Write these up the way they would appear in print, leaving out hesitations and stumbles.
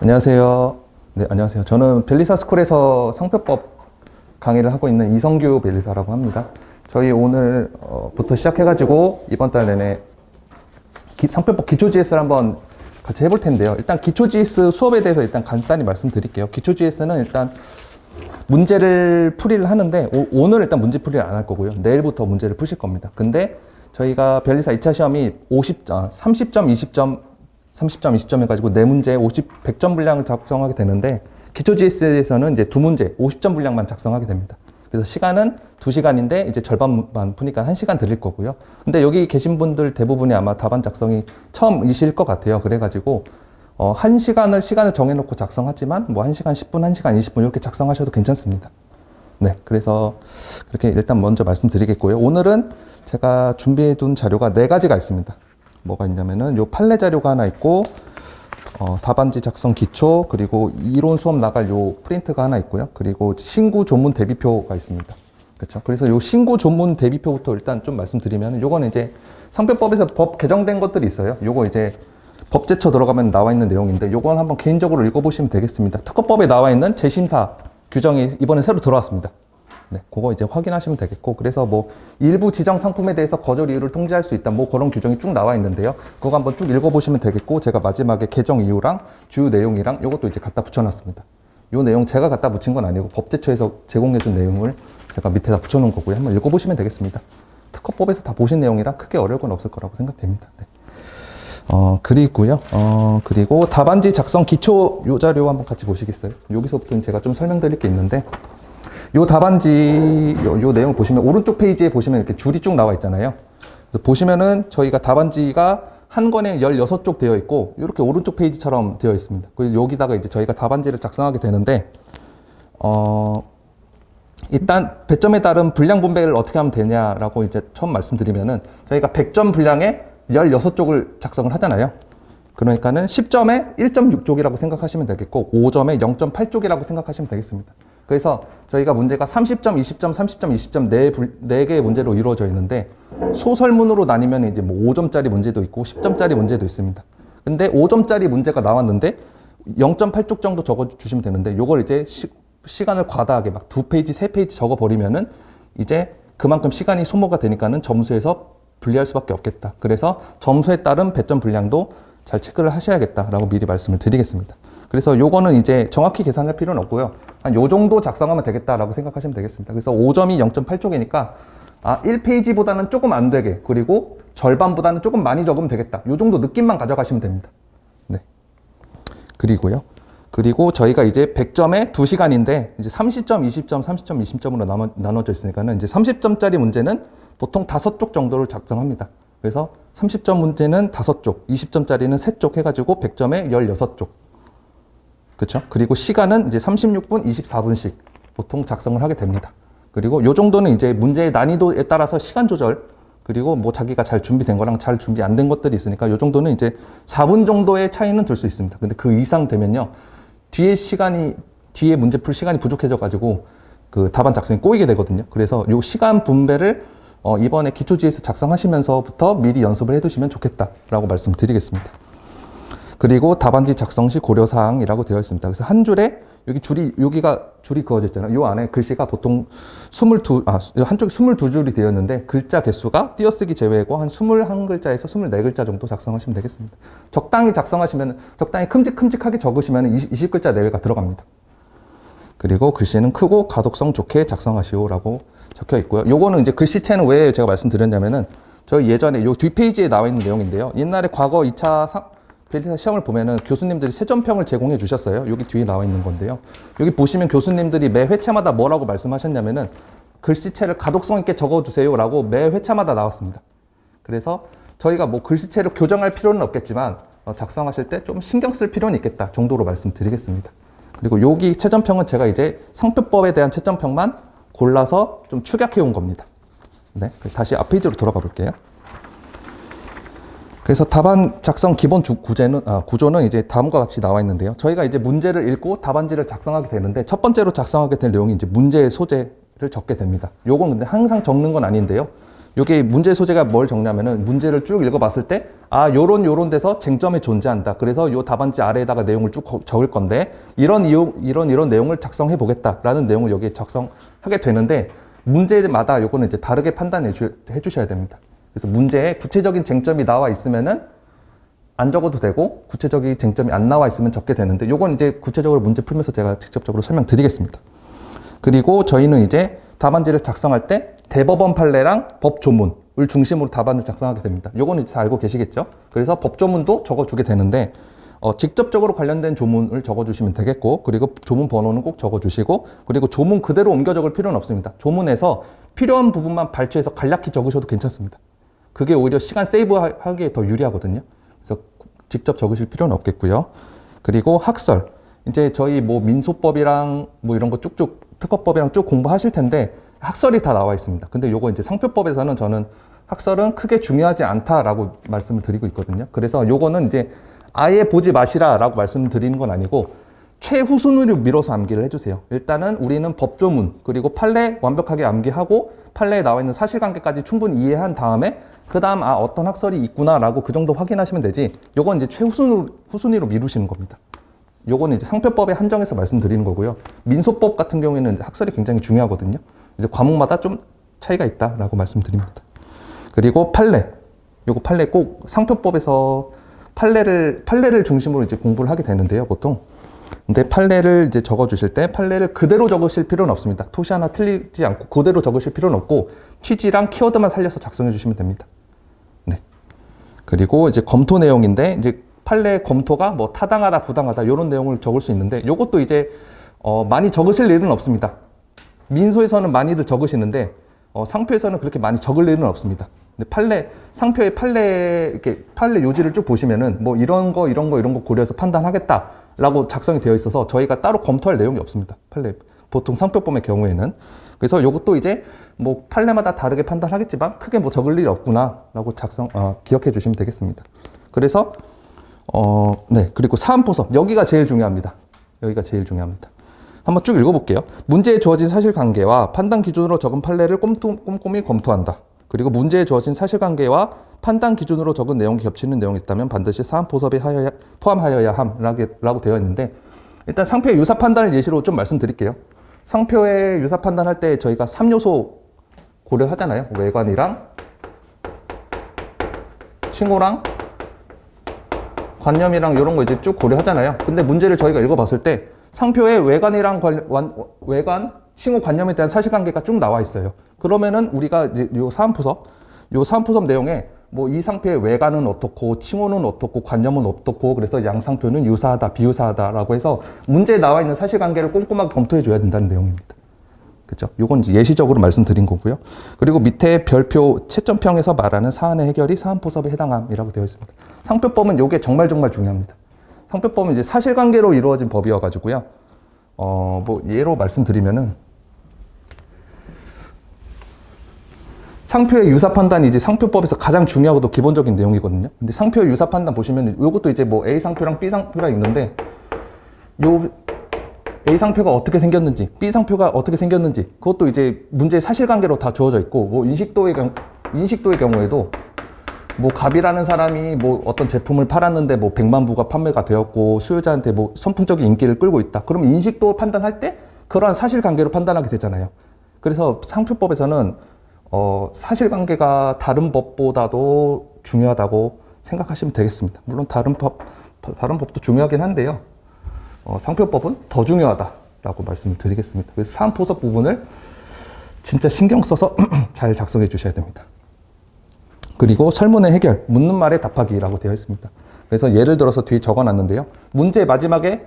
안녕하세요. 네, 안녕하세요. 저는 벨리사 스쿨에서 상표법 강의를 하고 있는 이성규 벨리사라고 합니다. 저희 오늘부터 시작해가지고 이번 달 내내 상표법 기초 GS를 한번 같이 해볼 텐데요. 일단 기초 GS 수업에 대해서 일단 간단히 말씀드릴게요. 기초 GS는 일단 문제를 풀이를 하는데 오늘 일단 문제 풀이를 안 할 거고요. 내일부터 문제를 푸실 겁니다. 근데 저희가 벨리사 2차 시험이 30점, 20점, 30점, 20점 해가지고 4문제 100점 분량을 작성하게 되는데 기초 GS에서는 이제 2문제 50점 분량만 작성하게 됩니다. 그래서 시간은 2시간인데 이제 절반만 푸니까 1시간 드릴 거고요. 근데 여기 계신 분들 대부분이 아마 답안 작성이 처음이실 것 같아요. 그래가지고 1시간을 정해놓고 작성하지만 뭐 1시간 10분, 1시간 20분 이렇게 작성하셔도 괜찮습니다. 네, 그래서 그렇게 일단 먼저 말씀드리겠고요. 오늘은 제가 준비해둔 자료가 4가지가 있습니다. 뭐가 있냐면은 요 판례 자료가 하나 있고 답안지 작성 기초, 그리고 이론 수업 나갈 요 프린트가 하나 있고요. 그리고 신구 조문 대비표가 있습니다. 그렇죠? 그래서 요 신구 조문 대비표부터 일단 좀 말씀드리면 요거는 이제 상표법에서 법 개정된 것들이 있어요. 요거 이제 법제처 들어가면 나와 있는 내용인데 요건 한번 개인적으로 읽어보시면 되겠습니다. 특허법에 나와 있는 재심사 규정이 이번에 새로 들어왔습니다. 네, 그거 이제 확인하시면 되겠고, 그래서 뭐 일부 지정 상품에 대해서 거절 이유를 통지할 수 있다, 뭐 그런 규정이 쭉 나와 있는데요. 그거 한번 쭉 읽어보시면 되겠고, 제가 마지막에 개정 이유랑 주요 내용이랑 요것도 이제 갖다 붙여놨습니다. 요 내용 제가 갖다 붙인 건 아니고 법제처에서 제공해준 내용을 제가 밑에다 붙여놓은 거고요. 한번 읽어보시면 되겠습니다. 특허법에서 다 보신 내용이라 크게 어려울 건 없을 거라고 생각됩니다. 네. 그리고 답안지 작성 기초 요 자료 한번 같이 보시겠어요? 여기서부터 제가 좀 설명드릴 게 있는데, 요 답안지, 요 내용 보시면, 오른쪽 페이지에 보시면 이렇게 줄이 쭉 나와 있잖아요. 그래서 보시면은 저희가 답안지가 한 권에 16쪽 되어 있고, 이렇게 오른쪽 페이지처럼 되어 있습니다. 그래서 여기다가 이제 저희가 답안지를 작성하게 되는데, 일단 배점에 따른 분량 분배를 어떻게 하면 되냐라고 이제 처음 말씀드리면은, 저희가 100점 분량에 16쪽을 작성을 하잖아요. 그러니까는 10점에 1.6쪽이라고 생각하시면 되겠고, 5점에 0.8쪽이라고 생각하시면 되겠습니다. 그래서 저희가 문제가 30점, 20점, 30점, 20점 4개의 문제로 이루어져 있는데, 소설문으로 나뉘면 이제 뭐 5점짜리 문제도 있고 10점짜리 문제도 있습니다. 근데 5점짜리 문제가 나왔는데 0.8쪽 정도 적어 주시면 되는데, 요걸 이제 시간을 과다하게 막 2페이지, 3페이지 적어 버리면은 이제 그만큼 시간이 소모가 되니까는 점수에서 분리할 수밖에 없겠다. 그래서 점수에 따른 배점 분량도 잘 체크를 하셔야겠다라고 미리 말씀을 드리겠습니다. 그래서 요거는 이제 정확히 계산할 필요는 없고요. 한 요 정도 작성하면 되겠다라고 생각하시면 되겠습니다. 그래서 5점이 0.8쪽이니까 1페이지보다는 조금 안 되게, 그리고 절반보다는 조금 많이 적으면 되겠다. 요 정도 느낌만 가져가시면 됩니다. 네. 그리고 저희가 이제 100점에 2시간인데 이제 30점, 20점, 30점, 20점으로 나눠져 있으니까는 이제 30점짜리 문제는 보통 5쪽 정도를 작성합니다. 그래서 30점 문제는 5쪽, 20점짜리는 3쪽 해가지고 100점에 16쪽. 그렇죠? 그리고 시간은 이제 36분, 24분씩 보통 작성을 하게 됩니다. 그리고 요 정도는 이제 문제의 난이도에 따라서 시간 조절, 그리고 뭐 자기가 잘 준비된 거랑 잘 준비 안 된 것들이 있으니까 요 정도는 이제 4분 정도의 차이는 둘 수 있습니다. 근데 그 이상 되면요, 뒤에 문제 풀 시간이 부족해져가지고 그 답안 작성이 꼬이게 되거든요. 그래서 요 시간 분배를 이번에 기초 GS 작성하시면서부터 미리 연습을 해두시면 좋겠다라고 말씀드리겠습니다. 그리고 답안지 작성 시 고려사항이라고 되어 있습니다. 그래서 한 줄에 여기가 줄이 그어져 있잖아요. 요 안에 글씨가 보통 한쪽에 22줄이 되어 있는데, 글자 개수가 띄어쓰기 제외고 한 21글자에서 24글자 정도 작성하시면 되겠습니다. 적당히 작성하시면, 적당히 큼직큼직하게 적으시면 20글자 내외가 들어갑니다. 그리고 글씨는 크고 가독성 좋게 작성하시오라고 적혀 있고요. 요거는 이제 글씨체는 왜 제가 말씀드렸냐면은, 저희 예전에 요 뒷페이지에 나와 있는 내용인데요. 옛날에 과거 2차 벨리사 시험을 보면은 교수님들이 세점평을 제공해 주셨어요. 여기 뒤에 나와 있는 건데요. 여기 보시면 교수님들이 매 회차마다 뭐라고 말씀하셨냐면은, 글씨체를 가독성 있게 적어주세요 라고 매 회차마다 나왔습니다. 그래서 저희가 뭐 글씨체를 교정할 필요는 없겠지만 작성하실 때 좀 신경 쓸 필요는 있겠다 정도로 말씀드리겠습니다. 그리고 여기 채점평은 제가 이제 상표법에 대한 채점평만 골라서 좀 축약해 온 겁니다. 네, 다시 앞 페이지로 돌아가 볼게요. 그래서 답안 작성 기본 구조는 이제 다음과 같이 나와 있는데요. 저희가 이제 문제를 읽고 답안지를 작성하게 되는데, 첫 번째로 작성하게 될 내용이 이제 문제의 소재를 적게 됩니다. 요건 근데 항상 적는 건 아닌데요. 요게 문제 소재가 뭘 적냐면은 문제를 쭉 읽어봤을 때 요런 데서 쟁점이 존재한다. 그래서 요 답안지 아래에다가 내용을 쭉 적을 건데 이런 내용을 작성해 보겠다라는 내용을 여기에 작성하게 되는데 문제마다 요거는 이제 다르게 판단해 주셔야 됩니다. 그래서 문제에 구체적인 쟁점이 나와 있으면은 안 적어도 되고 구체적인 쟁점이 안 나와 있으면 적게 되는데 요건 이제 구체적으로 문제 풀면서 제가 직접적으로 설명드리겠습니다. 그리고 저희는 이제 답안지를 작성할 때 대법원 판례랑 법조문을 중심으로 답안을 작성하게 됩니다. 요거는 이제 다 알고 계시겠죠? 그래서 법조문도 적어주게 되는데 직접적으로 관련된 조문을 적어주시면 되겠고 그리고 조문 번호는 꼭 적어주시고 그리고 조문 그대로 옮겨 적을 필요는 없습니다. 조문에서 필요한 부분만 발췌해서 간략히 적으셔도 괜찮습니다. 그게 오히려 시간 세이브하기에 더 유리하거든요. 그래서 직접 적으실 필요는 없겠고요. 그리고 학설. 이제 저희 뭐 민소법이랑 뭐 이런 거 쭉쭉 특허법이랑 쭉 공부하실 텐데 학설이 다 나와 있습니다. 근데 요거 이제 상표법에서는 저는 학설은 크게 중요하지 않다라고 말씀을 드리고 있거든요. 그래서 요거는 이제 아예 보지 마시라라고 말씀드리는 건 아니고 최후순위로 밀어서 암기를 해주세요. 일단은 우리는 법조문 그리고 판례 완벽하게 암기하고 판례에 나와 있는 사실관계까지 충분히 이해한 다음에 그 다음 어떤 학설이 있구나라고 그 정도 확인하시면 되지 요건 이제 최후순위로 미루시는 겁니다. 요거는 이제 상표법에 한정해서 말씀드리는 거고요. 민소법 같은 경우에는 학설이 굉장히 중요하거든요. 이제 과목마다 좀 차이가 있다라고 말씀드립니다. 그리고 판례. 요거 판례 꼭 상표법에서 판례를 중심으로 이제 공부를 하게 되는데요, 보통. 근데 판례를 이제 적어 주실 때 판례를 그대로 적으실 필요는 없습니다. 토시 하나 틀리지 않고 그대로 적으실 필요는 없고 취지랑 키워드만 살려서 작성해 주시면 됩니다. 네. 그리고 이제 검토 내용인데 이제 판례 검토가 뭐 타당하다, 부당하다 이런 내용을 적을 수 있는데 이것도 이제 많이 적으실 일은 없습니다. 민소에서는 많이들 적으시는데 상표에서는 그렇게 많이 적을 일은 없습니다. 근데 상표의 이렇게 판례 요지를 쭉 보시면은 뭐 이런 거 고려해서 판단하겠다라고 작성이 되어 있어서 저희가 따로 검토할 내용이 없습니다. 판례 보통 상표법의 경우에는. 그래서 이것도 이제 뭐 판례마다 다르게 판단하겠지만 크게 뭐 적을 일이 없구나라고 기억해 주시면 되겠습니다. 그래서 네. 그리고 사안포섭. 여기가 제일 중요합니다. 한번 쭉 읽어볼게요. 문제에 주어진 사실관계와 판단 기준으로 적은 판례를 꼼꼼히 검토한다. 그리고 문제에 주어진 사실관계와 판단 기준으로 적은 내용이 겹치는 내용이 있다면 반드시 사안포섭에 포함하여야 함라고 되어 있는데 일단 상표의 유사 판단을 예시로 좀 말씀드릴게요. 상표의 유사 판단할 때 저희가 3요소 고려하잖아요. 외관이랑 칭호랑 관념이랑 이런 거 이제 쭉 고려하잖아요. 근데 문제를 저희가 읽어봤을 때 상표에 외관, 칭호, 관념에 대한 사실관계가 쭉 나와 있어요. 그러면은 우리가 이제 요 사안포섭 내용에 뭐 이 상표의 외관은 어떻고, 칭호는 어떻고, 관념은 어떻고, 그래서 양상표는 유사하다, 비유사하다라고 해서 문제에 나와 있는 사실관계를 꼼꼼하게 검토해 줘야 된다는 내용입니다. 그죠? 요건 이제 예시적으로 말씀드린 거고요. 그리고 밑에 별표 채점평에서 말하는 사안의 해결이 사안포섭에 해당함이라고 되어 있습니다. 상표법은 요게 정말 중요합니다. 상표법은 이제 사실관계로 이루어진 법이어가지고요. 뭐 예로 말씀드리면은 상표의 유사 판단이 이제 상표법에서 가장 중요하고도 기본적인 내용이거든요. 근데 상표의 유사 판단 보시면 요것도 이제 뭐 A 상표랑 B 상표가 있는데 요 A 상표가 어떻게 생겼는지, B 상표가 어떻게 생겼는지 그것도 이제 문제의 사실관계로 다 주어져 있고 뭐 인식도의 경우에도 뭐 갑이라는 사람이 뭐 어떤 제품을 팔았는데 뭐 100만 부가 판매가 되었고 수요자한테 뭐 선풍적인 인기를 끌고 있다. 그럼 인식도 판단할 때 그러한 사실관계로 판단하게 되잖아요. 그래서 상표법에서는 사실관계가 다른 법보다도 중요하다고 생각하시면 되겠습니다. 물론 다른 법도 중요하긴 한데요. 상표법은 더 중요하다라고 말씀을 드리겠습니다. 그래서 사안포섭 부분을 진짜 신경 써서 잘 작성해 주셔야 됩니다. 그리고 설문의 해결, 묻는 말에 답하기라고 되어 있습니다. 그래서 예를 들어서 뒤에 적어놨는데요. 문제 마지막에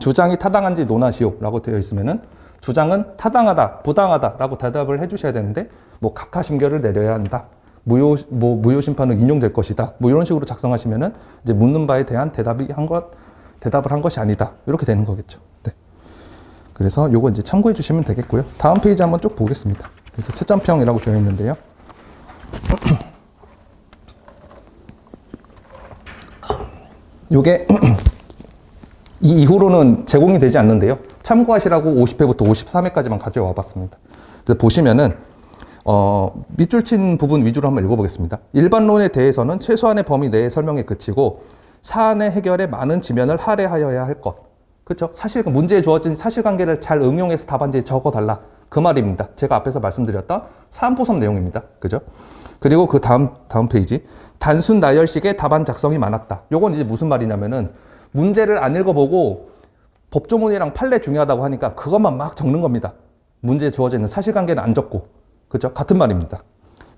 주장이 타당한지 논하시오라고 되어 있으면은 주장은 타당하다, 부당하다라고 대답을 해주셔야 되는데 뭐 각하심결을 내려야 한다. 무효 심판은 인용될 것이다. 뭐 이런 식으로 작성하시면은 이제 묻는 바에 대한 대답을 한 것이 아니다. 이렇게 되는 거겠죠. 네. 그래서 요거 이제 참고해 주시면 되겠고요. 다음 페이지 한번 쭉 보겠습니다. 그래서 채점평이라고 되어 있는데요. 요게 이 이후로는 제공이 되지 않는데요. 참고하시라고 50회부터 53회까지만 가져와 봤습니다. 그래서 보시면은 밑줄 친 부분 위주로 한번 읽어보겠습니다. 일반론에 대해서는 최소한의 범위 내에 설명에 그치고 사안의 해결에 많은 지면을 할애하여야 할 것. 그렇죠? 문제에 주어진 사실관계를 잘 응용해서 답안지에 적어달라. 그 말입니다. 제가 앞에서 말씀드렸던 사안포섭 내용입니다. 그죠? 그리고 그 다음 페이지. 단순 나열식의 답안 작성이 많았다. 요건 이제 무슨 말이냐면은 문제를 안 읽어보고 법조문이랑 판례 중요하다고 하니까 그것만 막 적는 겁니다. 문제에 주어져 있는 사실관계는 안 적고. 그죠? 같은 말입니다.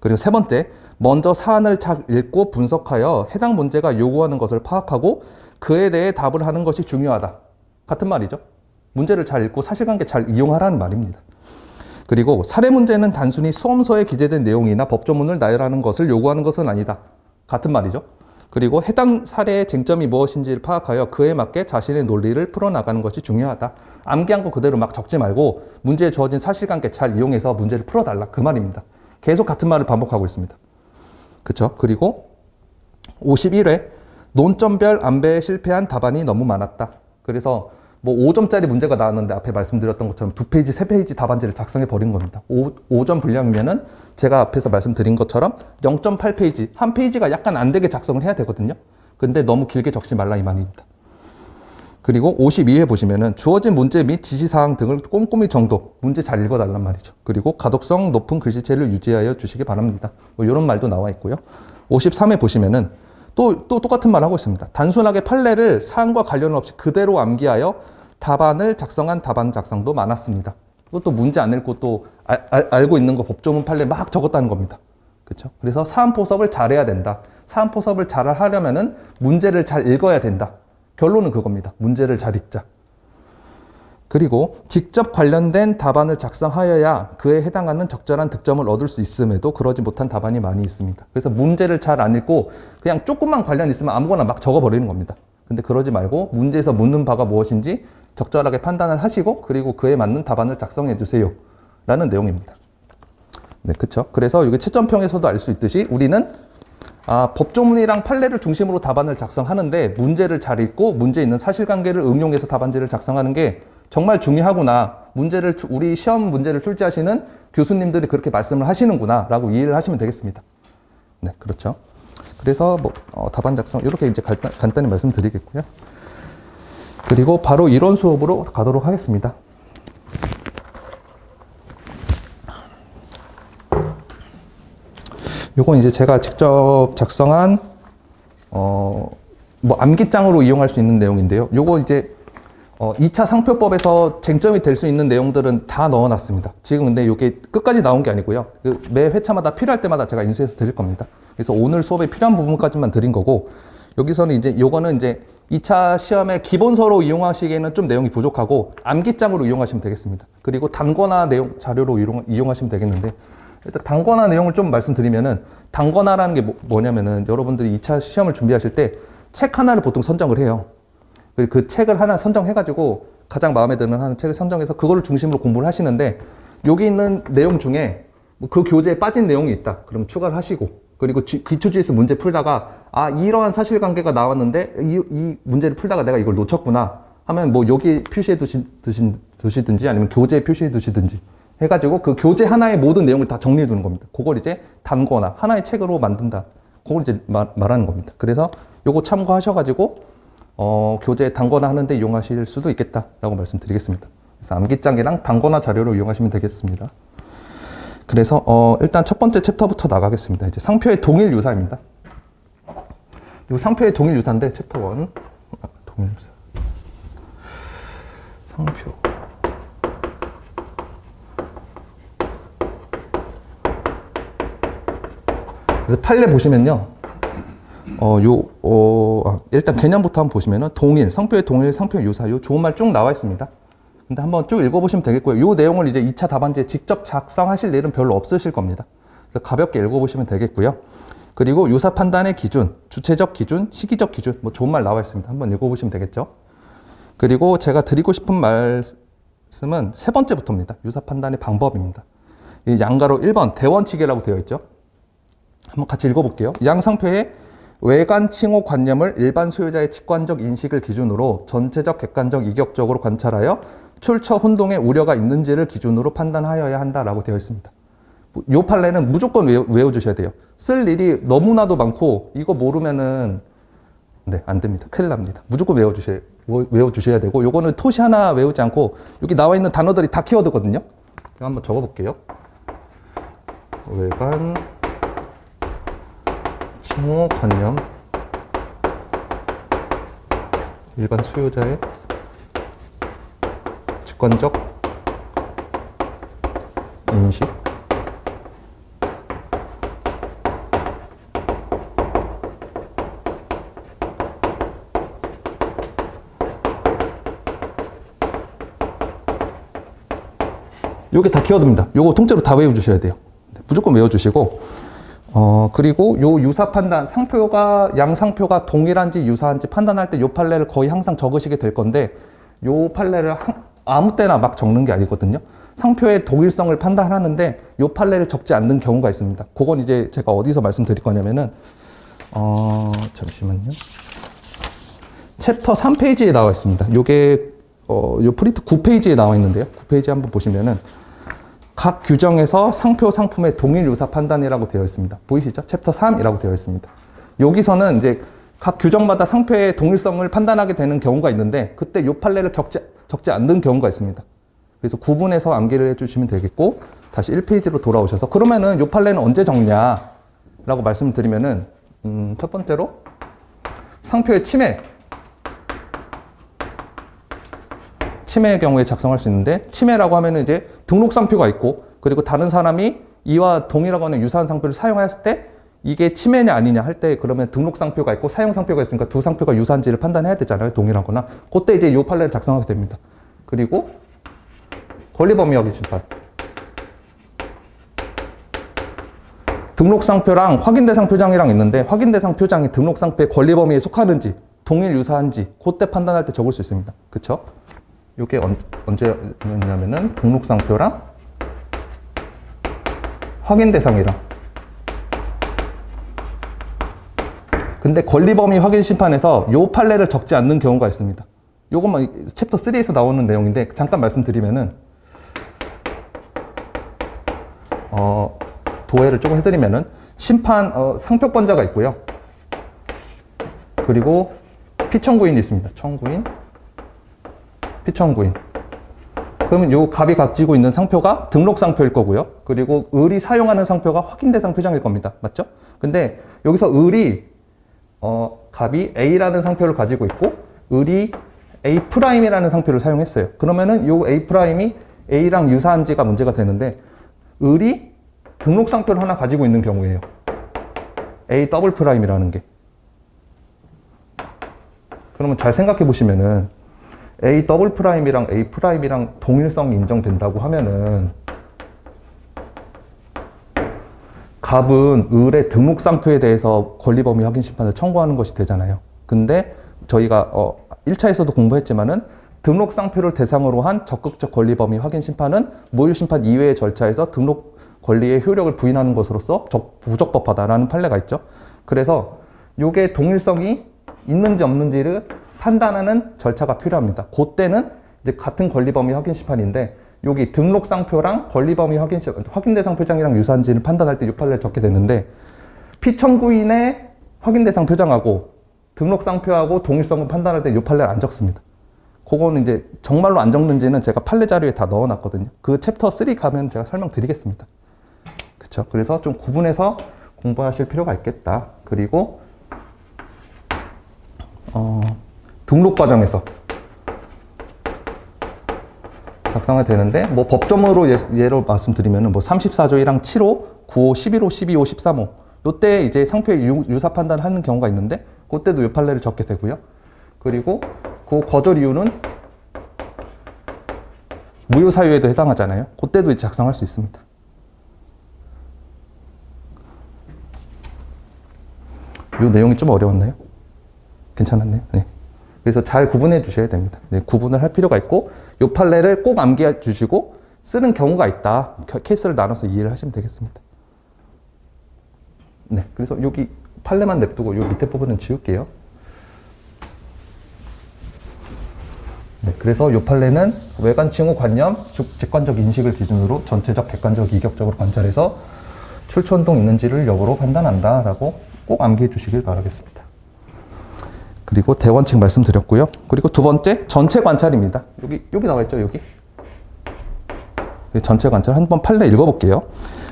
그리고 세 번째, 먼저 사안을 잘 읽고 분석하여 해당 문제가 요구하는 것을 파악하고 그에 대해 답을 하는 것이 중요하다. 같은 말이죠. 문제를 잘 읽고 사실관계 잘 이용하라는 말입니다. 그리고 사례 문제는 단순히 수험서에 기재된 내용이나 법조문을 나열하는 것을 요구하는 것은 아니다. 같은 말이죠. 그리고 해당 사례의 쟁점이 무엇인지를 파악하여 그에 맞게 자신의 논리를 풀어나가는 것이 중요하다. 암기한 거 그대로 막 적지 말고 문제에 주어진 사실관계 잘 이용해서 문제를 풀어달라. 그 말입니다. 계속 같은 말을 반복하고 있습니다. 그렇죠? 그리고 51회 논점별 안배에 실패한 답안이 너무 많았다. 그래서 뭐 5점짜리 문제가 나왔는데 앞에 말씀드렸던 것처럼 2페이지, 3페이지 답안지를 작성해 버린 겁니다. 5점 분량이면은 제가 앞에서 말씀드린 것처럼 0.8페이지, 한 페이지가 약간 안 되게 작성을 해야 되거든요. 근데 너무 길게 적지 말라 이 말입니다. 그리고 52회 보시면은 주어진 문제 및 지시사항 등을 꼼꼼히 정독, 문제 잘 읽어달란 말이죠. 그리고 가독성 높은 글씨체를 유지하여 주시기 바랍니다. 뭐 이런 말도 나와 있고요. 53회 보시면은 또 똑같은 말 하고 있습니다. 단순하게 판례를 사안과 관련 없이 그대로 암기하여 답안을 작성한 답안 작성도 많았습니다. 이것도 문제 안 읽고 또 알고 있는 거 법조문 판례 막 적었다는 겁니다. 그렇죠? 그래서 사안포섭을 잘해야 된다. 사안포섭을 잘 하려면은 문제를 잘 읽어야 된다. 결론은 그겁니다. 문제를 잘 읽자. 그리고 직접 관련된 답안을 작성하여야 그에 해당하는 적절한 득점을 얻을 수 있음에도 그러지 못한 답안이 많이 있습니다. 그래서 문제를 잘 안 읽고 그냥 조금만 관련 있으면 아무거나 막 적어버리는 겁니다. 근데 그러지 말고 문제에서 묻는 바가 무엇인지 적절하게 판단을 하시고 그리고 그에 맞는 답안을 작성해 주세요. 라는 내용입니다. 네, 그쵸. 그래서 이게 채점평에서도 알 수 있듯이 우리는 법조문이랑 판례를 중심으로 답안을 작성하는데 문제를 잘 읽고 문제에 있는 사실관계를 응용해서 답안지를 작성하는 게 정말 중요하구나. 우리 시험 문제를 출제하시는 교수님들이 그렇게 말씀을 하시는구나. 라고 이해를 하시면 되겠습니다. 네, 그렇죠. 그래서 답안 작성, 이렇게 이제 간단히 말씀드리겠고요. 그리고 바로 이론 수업으로 가도록 하겠습니다. 요건 이제 제가 직접 작성한, 암기장으로 이용할 수 있는 내용인데요. 요거 이제 2차 상표법에서 쟁점이 될 수 있는 내용들은 다 넣어놨습니다. 지금 근데 이게 끝까지 나온 게 아니고요. 매 회차마다 필요할 때마다 제가 인수해서 드릴 겁니다. 그래서 오늘 수업에 필요한 부분까지만 드린 거고, 여기서는 이제 요거는 이제 2차 시험에 기본서로 이용하시기에는 좀 내용이 부족하고 암기장으로 이용하시면 되겠습니다. 그리고 단권화 내용 자료로 이용하시면 되겠는데, 일단 단권화 내용을 좀 말씀드리면은, 단권화라는 게 뭐냐면은 여러분들이 2차 시험을 준비하실 때 책 하나를 보통 선정을 해요. 그 책을 하나 선정해가지고 가장 마음에 드는 하는 책을 선정해서 그거를 중심으로 공부를 하시는데, 여기 있는 내용 중에 그 교재에 빠진 내용이 있다. 그럼 추가를 하시고, 그리고 기초지에서 문제 풀다가 이러한 사실관계가 나왔는데 이 문제를 풀다가 내가 이걸 놓쳤구나 하면 뭐 여기 표시해 두시든지 아니면 교재에 표시해 두시든지 해가지고 그 교재 하나의 모든 내용을 다 정리해 두는 겁니다. 그걸 이제 단거나 하나의 책으로 만든다. 그걸 이제 말하는 겁니다. 그래서 요거 참고하셔가지고 교재 단거나 하는데 이용하실 수도 있겠다라고 말씀드리겠습니다. 그래서 암기장이랑 단거나 자료로 이용하시면 되겠습니다. 그래서 일단 첫 번째 챕터부터 나가겠습니다. 이제 상표의 동일 유사입니다. 이거 상표의 동일 유사인데 챕터 1 동일 유사 상표 그래서 판례 보시면요. 일단 개념부터 한번 보시면은 동일, 상표의 동일, 상표의 유사, 요 좋은 말 쭉 나와 있습니다. 근데 한번 쭉 읽어보시면 되겠고요. 요 내용을 이제 2차 답안지에 직접 작성하실 일은 별로 없으실 겁니다. 그래서 가볍게 읽어보시면 되겠고요. 그리고 유사 판단의 기준, 주체적 기준, 시기적 기준, 뭐 좋은 말 나와 있습니다. 한번 읽어보시면 되겠죠. 그리고 제가 드리고 싶은 말씀은 세 번째부터입니다. 유사 판단의 방법입니다. 이 양가로 1번 대원칙이라고 되어 있죠. 한번 같이 읽어볼게요. 양상표에 외관 칭호 관념을 일반 소유자의 직관적 인식을 기준으로 전체적 객관적 이격적으로 관찰하여 출처 혼동의 우려가 있는지를 기준으로 판단하여야 한다라고 되어 있습니다. 요 판례는 무조건 외워주셔야 돼요. 쓸 일이 너무나도 많고 이거 모르면은 네, 안 됩니다. 큰일 납니다. 무조건 외워주셔야 되고 요거는 토시 하나 외우지 않고 여기 나와 있는 단어들이 다 키워드거든요. 제가 한번 적어볼게요. 외관, 칭호, 관념, 일반 수요자의 직관적 인식, 요게 다 키워드입니다. 요거 통째로 다 외워주셔야 돼요. 무조건 외워주시고, 그리고 요 유사 판단, 상표가, 양상표가 동일한지 유사한지 판단할 때 요 판례를 거의 항상 적으시게 될 건데, 요 판례를 아무 때나 막 적는 게 아니거든요. 상표의 동일성을 판단하는데 요 판례를 적지 않는 경우가 있습니다. 그건 이제 제가 어디서 말씀드릴 거냐면은, 잠시만요. 챕터 3페이지에 나와 있습니다. 요게, 요 프린트 9페이지에 나와 있는데요. 9페이지 한번 보시면은, 각 규정에서 상표 상품의 동일 유사 판단이라고 되어 있습니다. 보이시죠? 챕터 3이라고 되어 있습니다. 여기서는 이제 각 규정마다 상표의 동일성을 판단하게 되는 경우가 있는데 그때 요 판례를 적지 않는 경우가 있습니다. 그래서 구분해서 암기를 해주시면 되겠고 다시 1페이지로 돌아오셔서 그러면은 요 판례는 언제 적냐라고 말씀을 드리면은 첫 번째로 상표의 침해의 경우에 작성할 수 있는데 침해라고 하면은 이제 등록 상표가 있고 그리고 다른 사람이 이와 동일하거나 유사한 상표를 사용했을 때 이게 침해냐 아니냐 할 때 그러면 등록 상표가 있고 사용 상표가 있으니까 두 상표가 유사한지를 판단해야 되잖아요. 동일하거나. 그때 이제 요 판례를 작성하게 됩니다. 그리고 권리범위 확인 심판. 등록 상표랑 확인 대상 표장이랑 있는데 확인 대상 표장이 등록 상표의 권리 범위에 속하는지 동일 유사한지 그때 판단할 때 적을 수 있습니다. 그쵸? 이게 언제였냐면은 등록 상표랑 확인 대상이랑. 근데 권리 범위 확인 심판에서 요 판례를 적지 않는 경우가 있습니다. 요것만 챕터 3에서 나오는 내용인데 잠깐 말씀드리면은 도해를 조금 해드리면은 심판 상표권자가 있고요. 그리고 피청구인이 있습니다. 피청구인. 그러면 요 갑이 가지고 있는 상표가 등록 상표일 거고요. 그리고 을이 사용하는 상표가 확인 대상 표장일 겁니다. 맞죠? 근데 여기서 을이 갑이 A라는 상표를 가지고 있고 을이 A'이라는 상표를 사용했어요. 그러면은 요 A'이 A랑 유사한지가 문제가 되는데 을이 등록 상표를 하나 가지고 있는 경우에요. A'이라는 게. 그러면 잘 생각해 보시면은 A'이랑 A'이랑 동일성이 인정된다고 하면은 갑은 을의 등록 상표에 대해서 권리범위 확인 심판을 청구하는 것이 되잖아요. 근데 저희가 1차에서도 공부했지만은 등록 상표를 대상으로 한 적극적 권리범위 확인 심판은 모의 심판 이외의 절차에서 등록 권리의 효력을 부인하는 것으로서 부적법하다라는 판례가 있죠. 그래서 이게 동일성이 있는지 없는지를 판단하는 절차가 필요합니다. 그때는 이제 같은 권리범위 확인 심판인데 여기 등록 상표랑 권리범위 확인 대상 표장이랑 유사한지를 판단할 때 이 판례를 적게 되는데 피청구인의 확인 대상 표장하고 등록 상표하고 동일성을 판단할 때 이 판례를 안 적습니다. 그거는 이제 정말로 안 적는지는 제가 판례 자료에 다 넣어놨거든요. 그 챕터 3 가면 제가 설명드리겠습니다. 그쵸? 그래서 좀 구분해서 공부하실 필요가 있겠다. 그리고 등록 과정에서 작성이 되는데 뭐 법조문으로 예로 말씀드리면은 뭐 34조 1항 7호, 9호, 11호, 12호, 13호 요때 이제 상표의 유사 판단하는 경우가 있는데 그때도 요 판례를 적게 되고요. 그리고 그 거절 이유는 무효 사유에도 해당하잖아요. 그때도 이제 작성할 수 있습니다. 요 내용이 좀 어려웠나요? 괜찮았네요. 네. 그래서 잘 구분해 주셔야 됩니다. 네, 구분을 할 필요가 있고 요 판례를 꼭 암기해 주시고 쓰는 경우가 있다. 케이스를 나눠서 이해를 하시면 되겠습니다. 네, 그래서 여기 판례만 냅두고 요 밑에 부분은 지울게요. 네. 그래서 요 판례는 외관 칭후 관념, 즉 직관적 인식을 기준으로 전체적, 객관적, 이격적으로 관찰해서 출처 운동 있는지를 여부로 판단한다 라고 꼭 암기해 주시길 바라겠습니다. 그리고 대원칙 말씀드렸고요. 그리고 두 번째, 전체 관찰입니다. 여기 나와 있죠, 여기. 전체 관찰 한번 판례 읽어볼게요.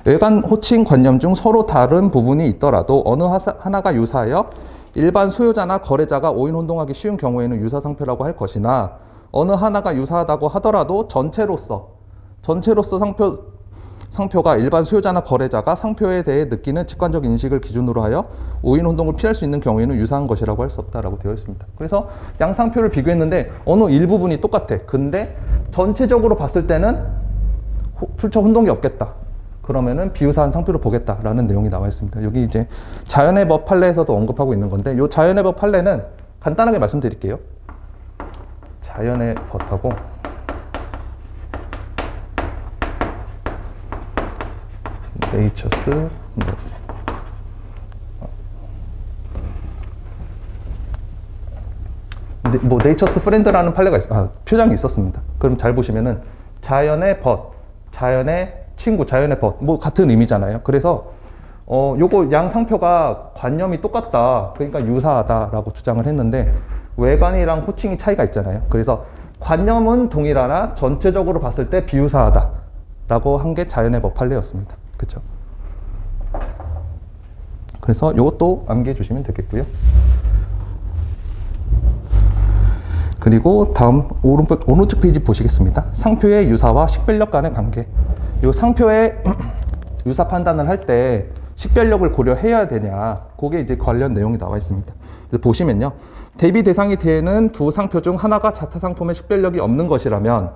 외관 호칭 관념 중 서로 다른 부분이 있더라도 어느 하나가 유사하여 일반 소유자나 거래자가 오인 혼동하기 쉬운 경우에는 유사 상표라고 할 것이나 어느 하나가 유사하다고 하더라도 전체로서 상표가 일반 소유자나 거래자가 상표에 대해 느끼는 직관적 인식을 기준으로 하여 오인 혼동을 피할 수 있는 경우에는 유사한 것이라고 할 수 없다라고 되어 있습니다. 그래서 양 상표를 비교했는데 어느 일부분이 똑같아. 근데 전체적으로 봤을 때는 출처 혼동이 없겠다. 그러면은 비유사한 상표를 보겠다라는 내용이 나와 있습니다. 여기 이제 자연의 법 판례에서도 언급하고 있는 건데, 이 자연의 법 판례는 간단하게 말씀드릴게요. 자연의 법하고 네이처스 네이처스 프렌드라는 판례가 표장이 있었습니다. 그럼 잘 보시면은 자연의 벗, 자연의 친구, 자연의 벗, 같은 의미잖아요. 그래서 요거 양 상표가 관념이 똑같다, 그러니까 유사하다라고 주장을 했는데 외관이랑 호칭이 차이가 있잖아요. 그래서 관념은 동일하나 전체적으로 봤을 때 비유사하다라고 한 게 자연의 법 판례였습니다. 그렇죠? 그래서 요것도 암기해 주시면 되겠고요. 그리고 다음 오른쪽 페이지 보시겠습니다. 상표의 유사와 식별력 간의 관계. 이 상표의 유사 판단을 할 때 식별력을 고려해야 되냐, 그게 이제 관련 내용이 나와 있습니다. 그래서 보시면요, 대비 대상이 되는 두 상표 중 하나가 자타 상품의 식별력이 없는 것이라면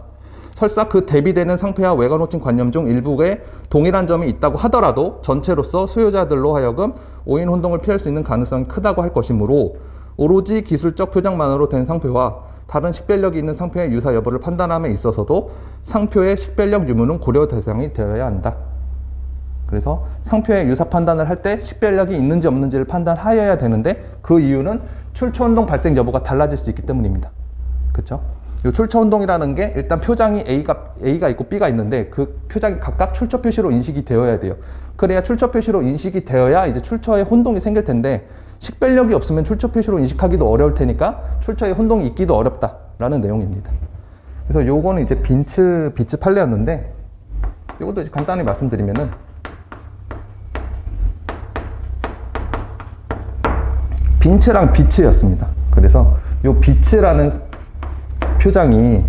설사 그 대비되는 상표와 외관 호칭 관념 중 일부에 동일한 점이 있다고 하더라도 전체로서 소유자들로 하여금 오인 혼동을 피할 수 있는 가능성이 크다고 할 것이므로 오로지 기술적 표장만으로 된 상표와 다른 식별력이 있는 상표의 유사 여부를 판단함에 있어서도 상표의 식별력 유무는 고려 대상이 되어야 한다. 그래서 상표의 유사 판단을 할 때 식별력이 있는지 없는지를 판단하여야 되는데, 그 이유는 출처 혼동 발생 여부가 달라질 수 있기 때문입니다. 그렇죠? 이 출처 혼동이라는 게 일단 표장이 A가 있고 B가 있는데 그 표장이 각각 출처 표시로 인식이 되어야 돼요. 그래야 출처 표시로 인식이 되어야 이제 출처에 혼동이 생길 텐데, 식별력이 없으면 출처 표시로 인식하기도 어려울 테니까 출처에 혼동이 있기도 어렵다라는 내용입니다. 그래서 요거는 이제 비츠 판례였는데, 요것도 이제 간단히 말씀드리면은 빈츠랑 비츠였습니다. 그래서 요 비츠라는 표장이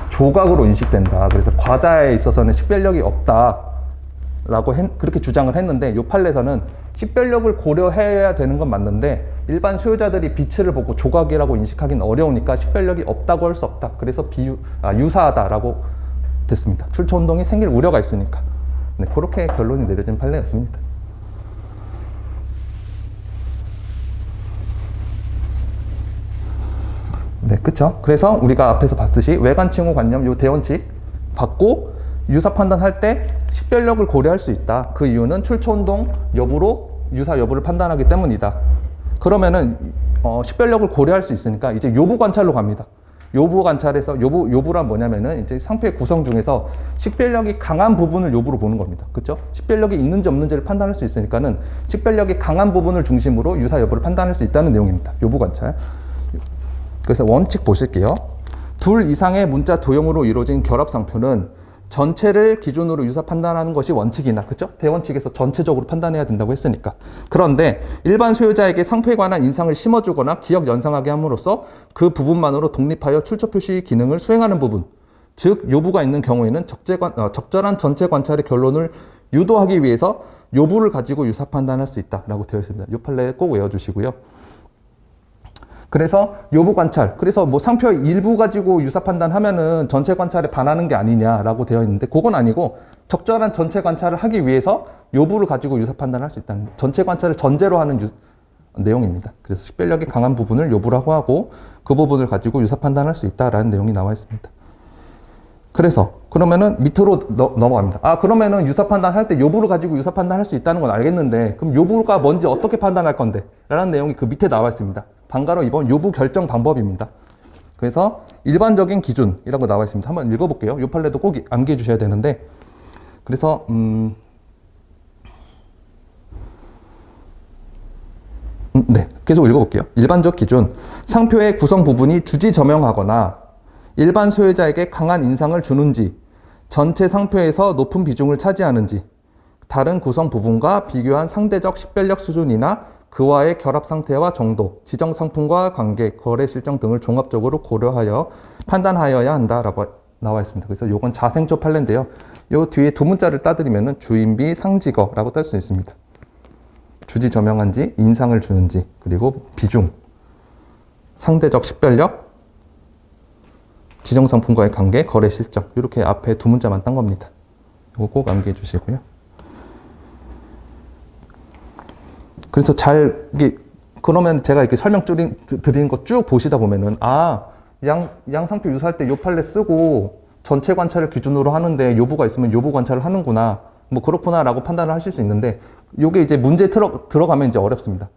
조각으로 인식된다. 그래서 과자에 있어서는 식별력이 없다라고 그렇게 주장을 했는데, 요 판례에서는 식별력을 고려해야 되는 건 맞는데 일반 소유자들이 비츠를 보고 조각이라고 인식하기는 어려우니까 식별력이 없다고 할 수 없다. 그래서 유사하다라고 됐습니다. 출처 혼동이 생길 우려가 있으니까. 네, 그렇게 결론이 내려진 판례였습니다. 네, 그쵸? 그래서 우리가 앞에서 봤듯이 외관 칭후 관념, 요 대원칙 받고 유사 판단할 때 식별력을 고려할 수 있다. 그 이유는 출처 혼동 여부로 유사 여부를 판단하기 때문이다. 그러면은 식별력을 고려할 수 있으니까 이제 요부 관찰로 갑니다. 요부 관찰에서 요부란 뭐냐면은 이제 상표의 구성 중에서 식별력이 강한 부분을 요부로 보는 겁니다. 그렇죠? 식별력이 있는지 없는지를 판단할 수 있으니까는 식별력이 강한 부분을 중심으로 유사 여부를 판단할 수 있다는 내용입니다. 요부 관찰. 그래서 원칙 보실게요. 둘 이상의 문자 도형으로 이루어진 결합 상표는 전체를 기준으로 유사 판단하는 것이 원칙이나, 그렇죠? 대원칙에서 전체적으로 판단해야 된다고 했으니까. 그런데 일반 소유자에게 상표에 관한 인상을 심어주거나 기억 연상하게 함으로써 그 부분만으로 독립하여 출처 표시 기능을 수행하는 부분, 즉 요부가 있는 경우에는 적절한 전체 관찰의 결론을 유도하기 위해서 요부를 가지고 유사 판단할 수 있다라고 되어 있습니다. 요 판례 꼭 외워주시고요. 그래서 요부 관찰, 그래서 뭐 상표 일부 가지고 유사 판단하면은 전체 관찰에 반하는 게 아니냐라고 되어 있는데, 그건 아니고 적절한 전체 관찰을 하기 위해서 요부를 가지고 유사 판단할 수 있다는, 전체 관찰을 전제로 하는 내용입니다. 그래서 식별력이 강한 부분을 요부라고 하고 그 부분을 가지고 유사 판단할 수 있다라는 내용이 나와 있습니다. 그래서 그러면은 밑으로 넘어갑니다. 그러면은 유사 판단할 때 요부를 가지고 유사 판단할 수 있다는 건 알겠는데, 그럼 요부가 뭔지 어떻게 판단할 건데? 라는 내용이 그 밑에 나와 있습니다. 방가로 2번 요부 결정 방법입니다. 그래서 일반적인 기준이라고 나와 있습니다. 한번 읽어볼게요. 이 판례도 꼭 암기해 주셔야 되는데, 그래서 네, 계속 읽어볼게요. 일반적 기준, 상표의 구성 부분이 주지저명하거나 일반 소유자에게 강한 인상을 주는지, 전체 상표에서 높은 비중을 차지하는지, 다른 구성 부분과 비교한 상대적 식별력 수준이나 그와의 결합 상태와 정도, 지정 상품과 관계, 거래 실정 등을 종합적으로 고려하여 판단하여야 한다라고 나와 있습니다. 그래서 이건 자생초 판례인데요. 요 뒤에 두 문자를 따드리면 주인비 상지거라고 딸 수 있습니다. 주지저명한지, 인상을 주는지, 그리고 비중, 상대적 식별력, 지정 상품과의 관계, 거래 실적, 이렇게 앞에 두 문자만 딴 겁니다. 이거 꼭 암기해 주시고요. 그래서 이게 그러면 제가 이렇게 설명 드린 거 쭉 보시다 보면은 양상표 유사할 때 요 판례 쓰고 전체 관찰을 기준으로 하는데 요부가 있으면 요부 관찰을 하는구나, 뭐 그렇구나라고 판단을 하실 수 있는데, 요게 이제 문제 들어가면 이제 어렵습니다.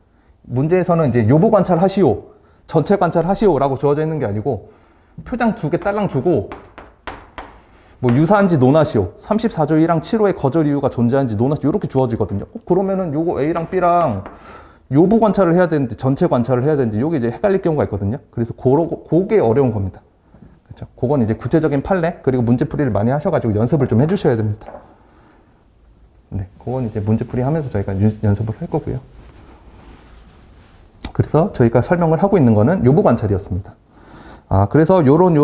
문제에서는 이제 요부 관찰 하시오, 전체 관찰 하시오라고 주어져 있는 게 아니고, 표장 2개 딸랑 주고 뭐 유사한지 논하시오, 34조 1항 7호의 거절 이유가 존재하는지 논하시오, 이렇게 주어지거든요. 그러면은 요거 A랑 B랑 요부 관찰을 해야 되는지 전체 관찰을 해야 되는지 요게 이제 헷갈릴 경우가 있거든요. 그래서 그게 어려운 겁니다. 그렇죠? 그건 이제 구체적인 판례 그리고 문제풀이를 많이 하셔가지고 연습을 좀 해주셔야 됩니다. 네, 그건 이제 문제풀이 하면서 저희가 연습을 할 거고요. 그래서 저희가 설명을 하고 있는 거는 요부 관찰이었습니다. 그래서 요런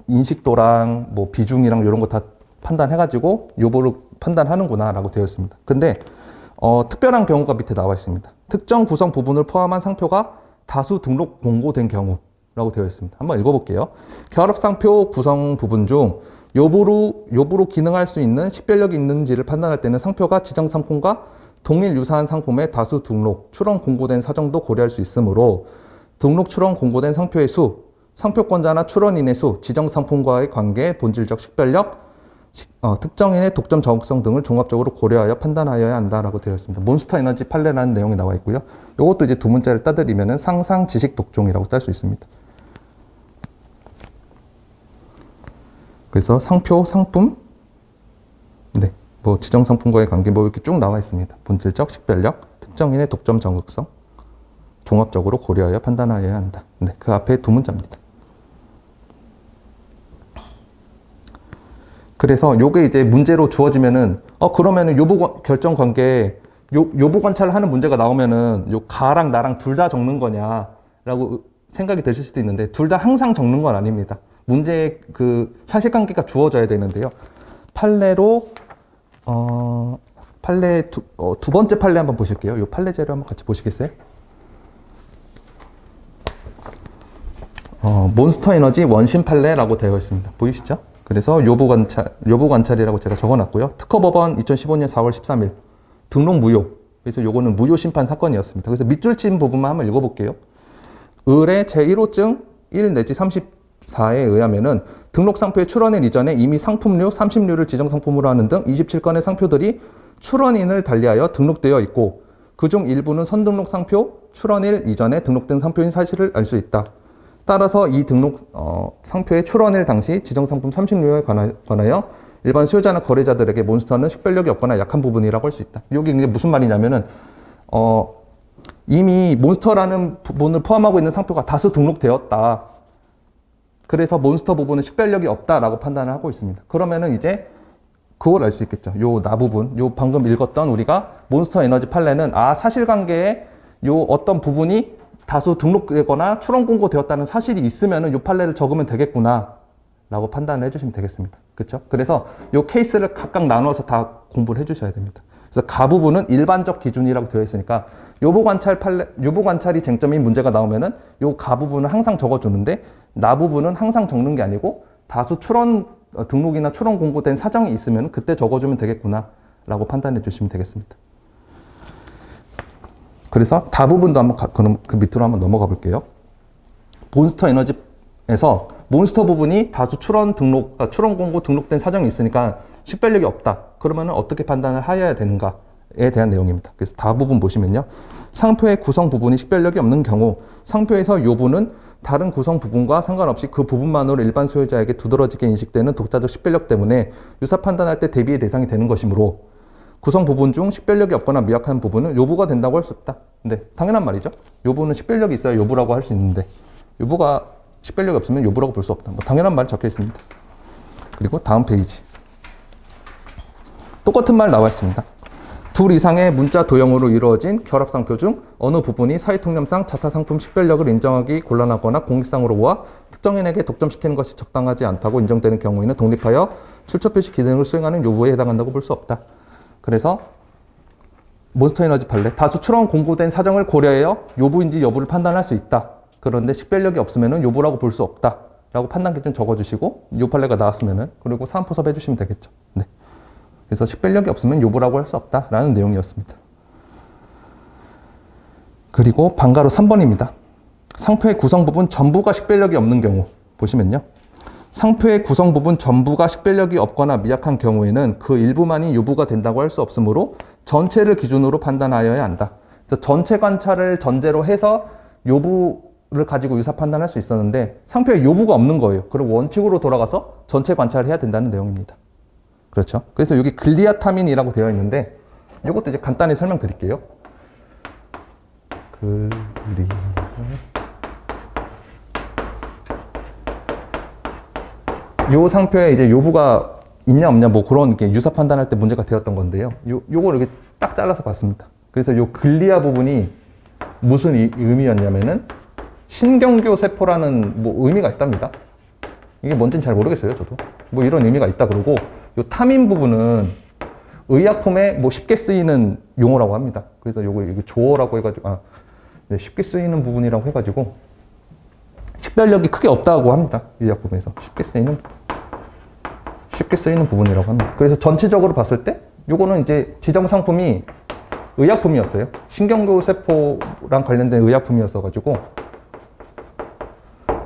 인식도랑 뭐 비중이랑 요런 거 다 판단해가지고 요보를 판단하는구나라고 되어 있습니다. 근데 특별한 경우가 밑에 나와 있습니다. 특정 구성 부분을 포함한 상표가 다수 등록 공고된 경우라고 되어 있습니다. 한번 읽어볼게요. 결합상표 구성 부분 중 요부로 기능할 수 있는 식별력이 있는지를 판단할 때는 상표가 지정 상품과 동일 유사한 상품의 다수 등록, 출원 공고된 사정도 고려할 수 있으므로 등록 출원 공고된 상표의 수, 상표권자나 출원인의 수, 지정 상품과의 관계, 본질적 식별력, 특정인의 독점 정확성 등을 종합적으로 고려하여 판단하여야 한다라고 되어 있습니다. 몬스터 에너지 판례라는 내용이 나와 있고요. 이것도 이제 두 문자를 따드리면은 상상 지식 독종이라고 딸 수 있습니다. 그래서 상표, 상품, 네, 뭐 지정 상품과의 관계 뭐 이렇게 쭉 나와 있습니다. 본질적 식별력, 특정인의 독점 정확성, 종합적으로 고려하여 판단하여야 한다. 네, 그 앞에 두 문자입니다. 그래서 요게 이제 문제로 주어지면은 그러면은 요부 결정 관계 요부 관찰을 하는 문제가 나오면은 요 가랑 나랑 둘 다 적는 거냐라고 생각이 드실 수도 있는데, 둘 다 항상 적는 건 아닙니다. 문제의 그 사실관계가 주어져야 되는데요. 판례로 판례 두 번째 판례 한번 보실게요. 요 판례제를 한번 같이 보시겠어요? 몬스터 에너지 원심 판례라고 되어 있습니다. 보이시죠? 그래서 요부 관찰이라고 제가 적어놨고요. 특허법원 2015년 4월 13일 등록 무효. 그래서 요거는 무효 심판 사건이었습니다. 그래서 밑줄 친 부분만 한번 읽어볼게요. 을의 제1호증 1 내지 34에 의하면은 등록 상표의 출원일 이전에 이미 상품류, 30류를 지정 상품으로 하는 등 27건의 상표들이 출원인을 달리하여 등록되어 있고, 그중 일부는 선등록 상표, 출원일 이전에 등록된 상표인 사실을 알 수 있다. 따라서 이 등록 상표의 출원일 당시 지정상품 30류에 관하여 일반 소유자나 거래자들에게 몬스터는 식별력이 없거나 약한 부분이라고 할 수 있다. 이게 무슨 말이냐면은 이미 몬스터라는 부분을 포함하고 있는 상표가 다수 등록되었다. 그래서 몬스터 부분은 식별력이 없다라고 판단을 하고 있습니다. 그러면은 이제 그걸 알 수 있겠죠. 요 나 부분, 요 방금 읽었던 우리가 몬스터 에너지 판례는 사실관계에 요 어떤 부분이 다수 등록되거나 출원 공고되었다는 사실이 있으면은 요 판례를 적으면 되겠구나 라고 판단을 해주시면 되겠습니다. 그렇죠? 그래서 요 케이스를 각각 나눠서 다 공부를 해주셔야 됩니다. 그래서 가 부분은 일반적 기준이라고 되어 있으니까 요부 관찰이 쟁점인 문제가 나오면은 요 가 부분은 항상 적어주는데, 나 부분은 항상 적는 게 아니고 다수 출원 등록이나 출원 공고된 사정이 있으면 그때 적어주면 되겠구나 라고 판단해 주시면 되겠습니다. 그래서 다 부분도 한번 그럼 그 밑으로 한번 넘어가 볼게요. 몬스터 에너지에서 몬스터 부분이 다수 출원 공고 등록된 사정이 있으니까 식별력이 없다. 그러면은 어떻게 판단을 하여야 되는가에 대한 내용입니다. 그래서 다 부분 보시면요. 상표의 구성 부분이 식별력이 없는 경우 상표에서 요부는 다른 구성 부분과 상관없이 그 부분만으로 일반 소유자에게 두드러지게 인식되는 독자적 식별력 때문에 유사 판단할 때 대비의 대상이 되는 것이므로 구성 부분 중 식별력이 없거나 미약한 부분은 요부가 된다고 할 수 없다. 근데 당연한 말이죠. 요부는 식별력이 있어야 요부라고 할 수 있는데 요부가 식별력이 없으면 요부라고 볼 수 없다. 뭐 당연한 말이 적혀 있습니다. 그리고 다음 페이지. 똑같은 말 나와 있습니다. 둘 이상의 문자 도형으로 이루어진 결합상표 중 어느 부분이 사회통념상 자타상품 식별력을 인정하기 곤란하거나 공익상으로 보아 특정인에게 독점시키는 것이 적당하지 않다고 인정되는 경우에는 독립하여 출처표시 기능을 수행하는 요부에 해당한다고 볼 수 없다. 그래서 몬스터에너지 판례 다수 추론 공고된 사정을 고려하여 요부인지 여부를 판단할 수 있다. 그런데 식별력이 없으면 요부라고 볼 수 없다. 라고 판단 기준 적어주시고 요 판례가 나왔으면은 그리고 사안포섭 해주시면 되겠죠. 네. 그래서 식별력이 없으면 요부라고 할 수 없다라는 내용이었습니다. 그리고 방가로 3번입니다. 상표의 구성 부분 전부가 식별력이 없는 경우 보시면요. 상표의 구성 부분 전부가 식별력이 없거나 미약한 경우에는 그 일부만이 요부가 된다고 할 수 없으므로 전체를 기준으로 판단하여야 한다. 그래서 전체 관찰을 전제로 해서 요부를 가지고 유사 판단할 수 있었는데 상표에 요부가 없는 거예요. 그리고 원칙으로 돌아가서 전체 관찰을 해야 된다는 내용입니다. 그렇죠. 그래서 여기 글리아타민이라고 되어 있는데 이것도 이제 간단히 설명드릴게요. 요 상표에 이제 요부가 있냐 없냐 뭐 그런 게 유사 판단할 때 문제가 되었던 건데요. 요걸 이렇게 딱 잘라서 봤습니다. 그래서 요 글리아 부분이 무슨 의미였냐면은 신경교 세포라는 뭐 의미가 있답니다. 이게 뭔지는 잘 모르겠어요, 저도. 뭐 이런 의미가 있다 그러고 요 타민 부분은 의약품에 뭐 쉽게 쓰이는 용어라고 합니다. 그래서 요거 이거 조어라고 해가지고 네, 쉽게 쓰이는 부분이라고 해가지고 식별력이 크게 없다고 합니다. 의약품에서 쉽게 쓰이는 부분이라고 합니다. 그래서 전체적으로 봤을 때 요거는 이제 지정 상품이 의약품이었어요. 신경교 세포랑 관련된 의약품이었어가지고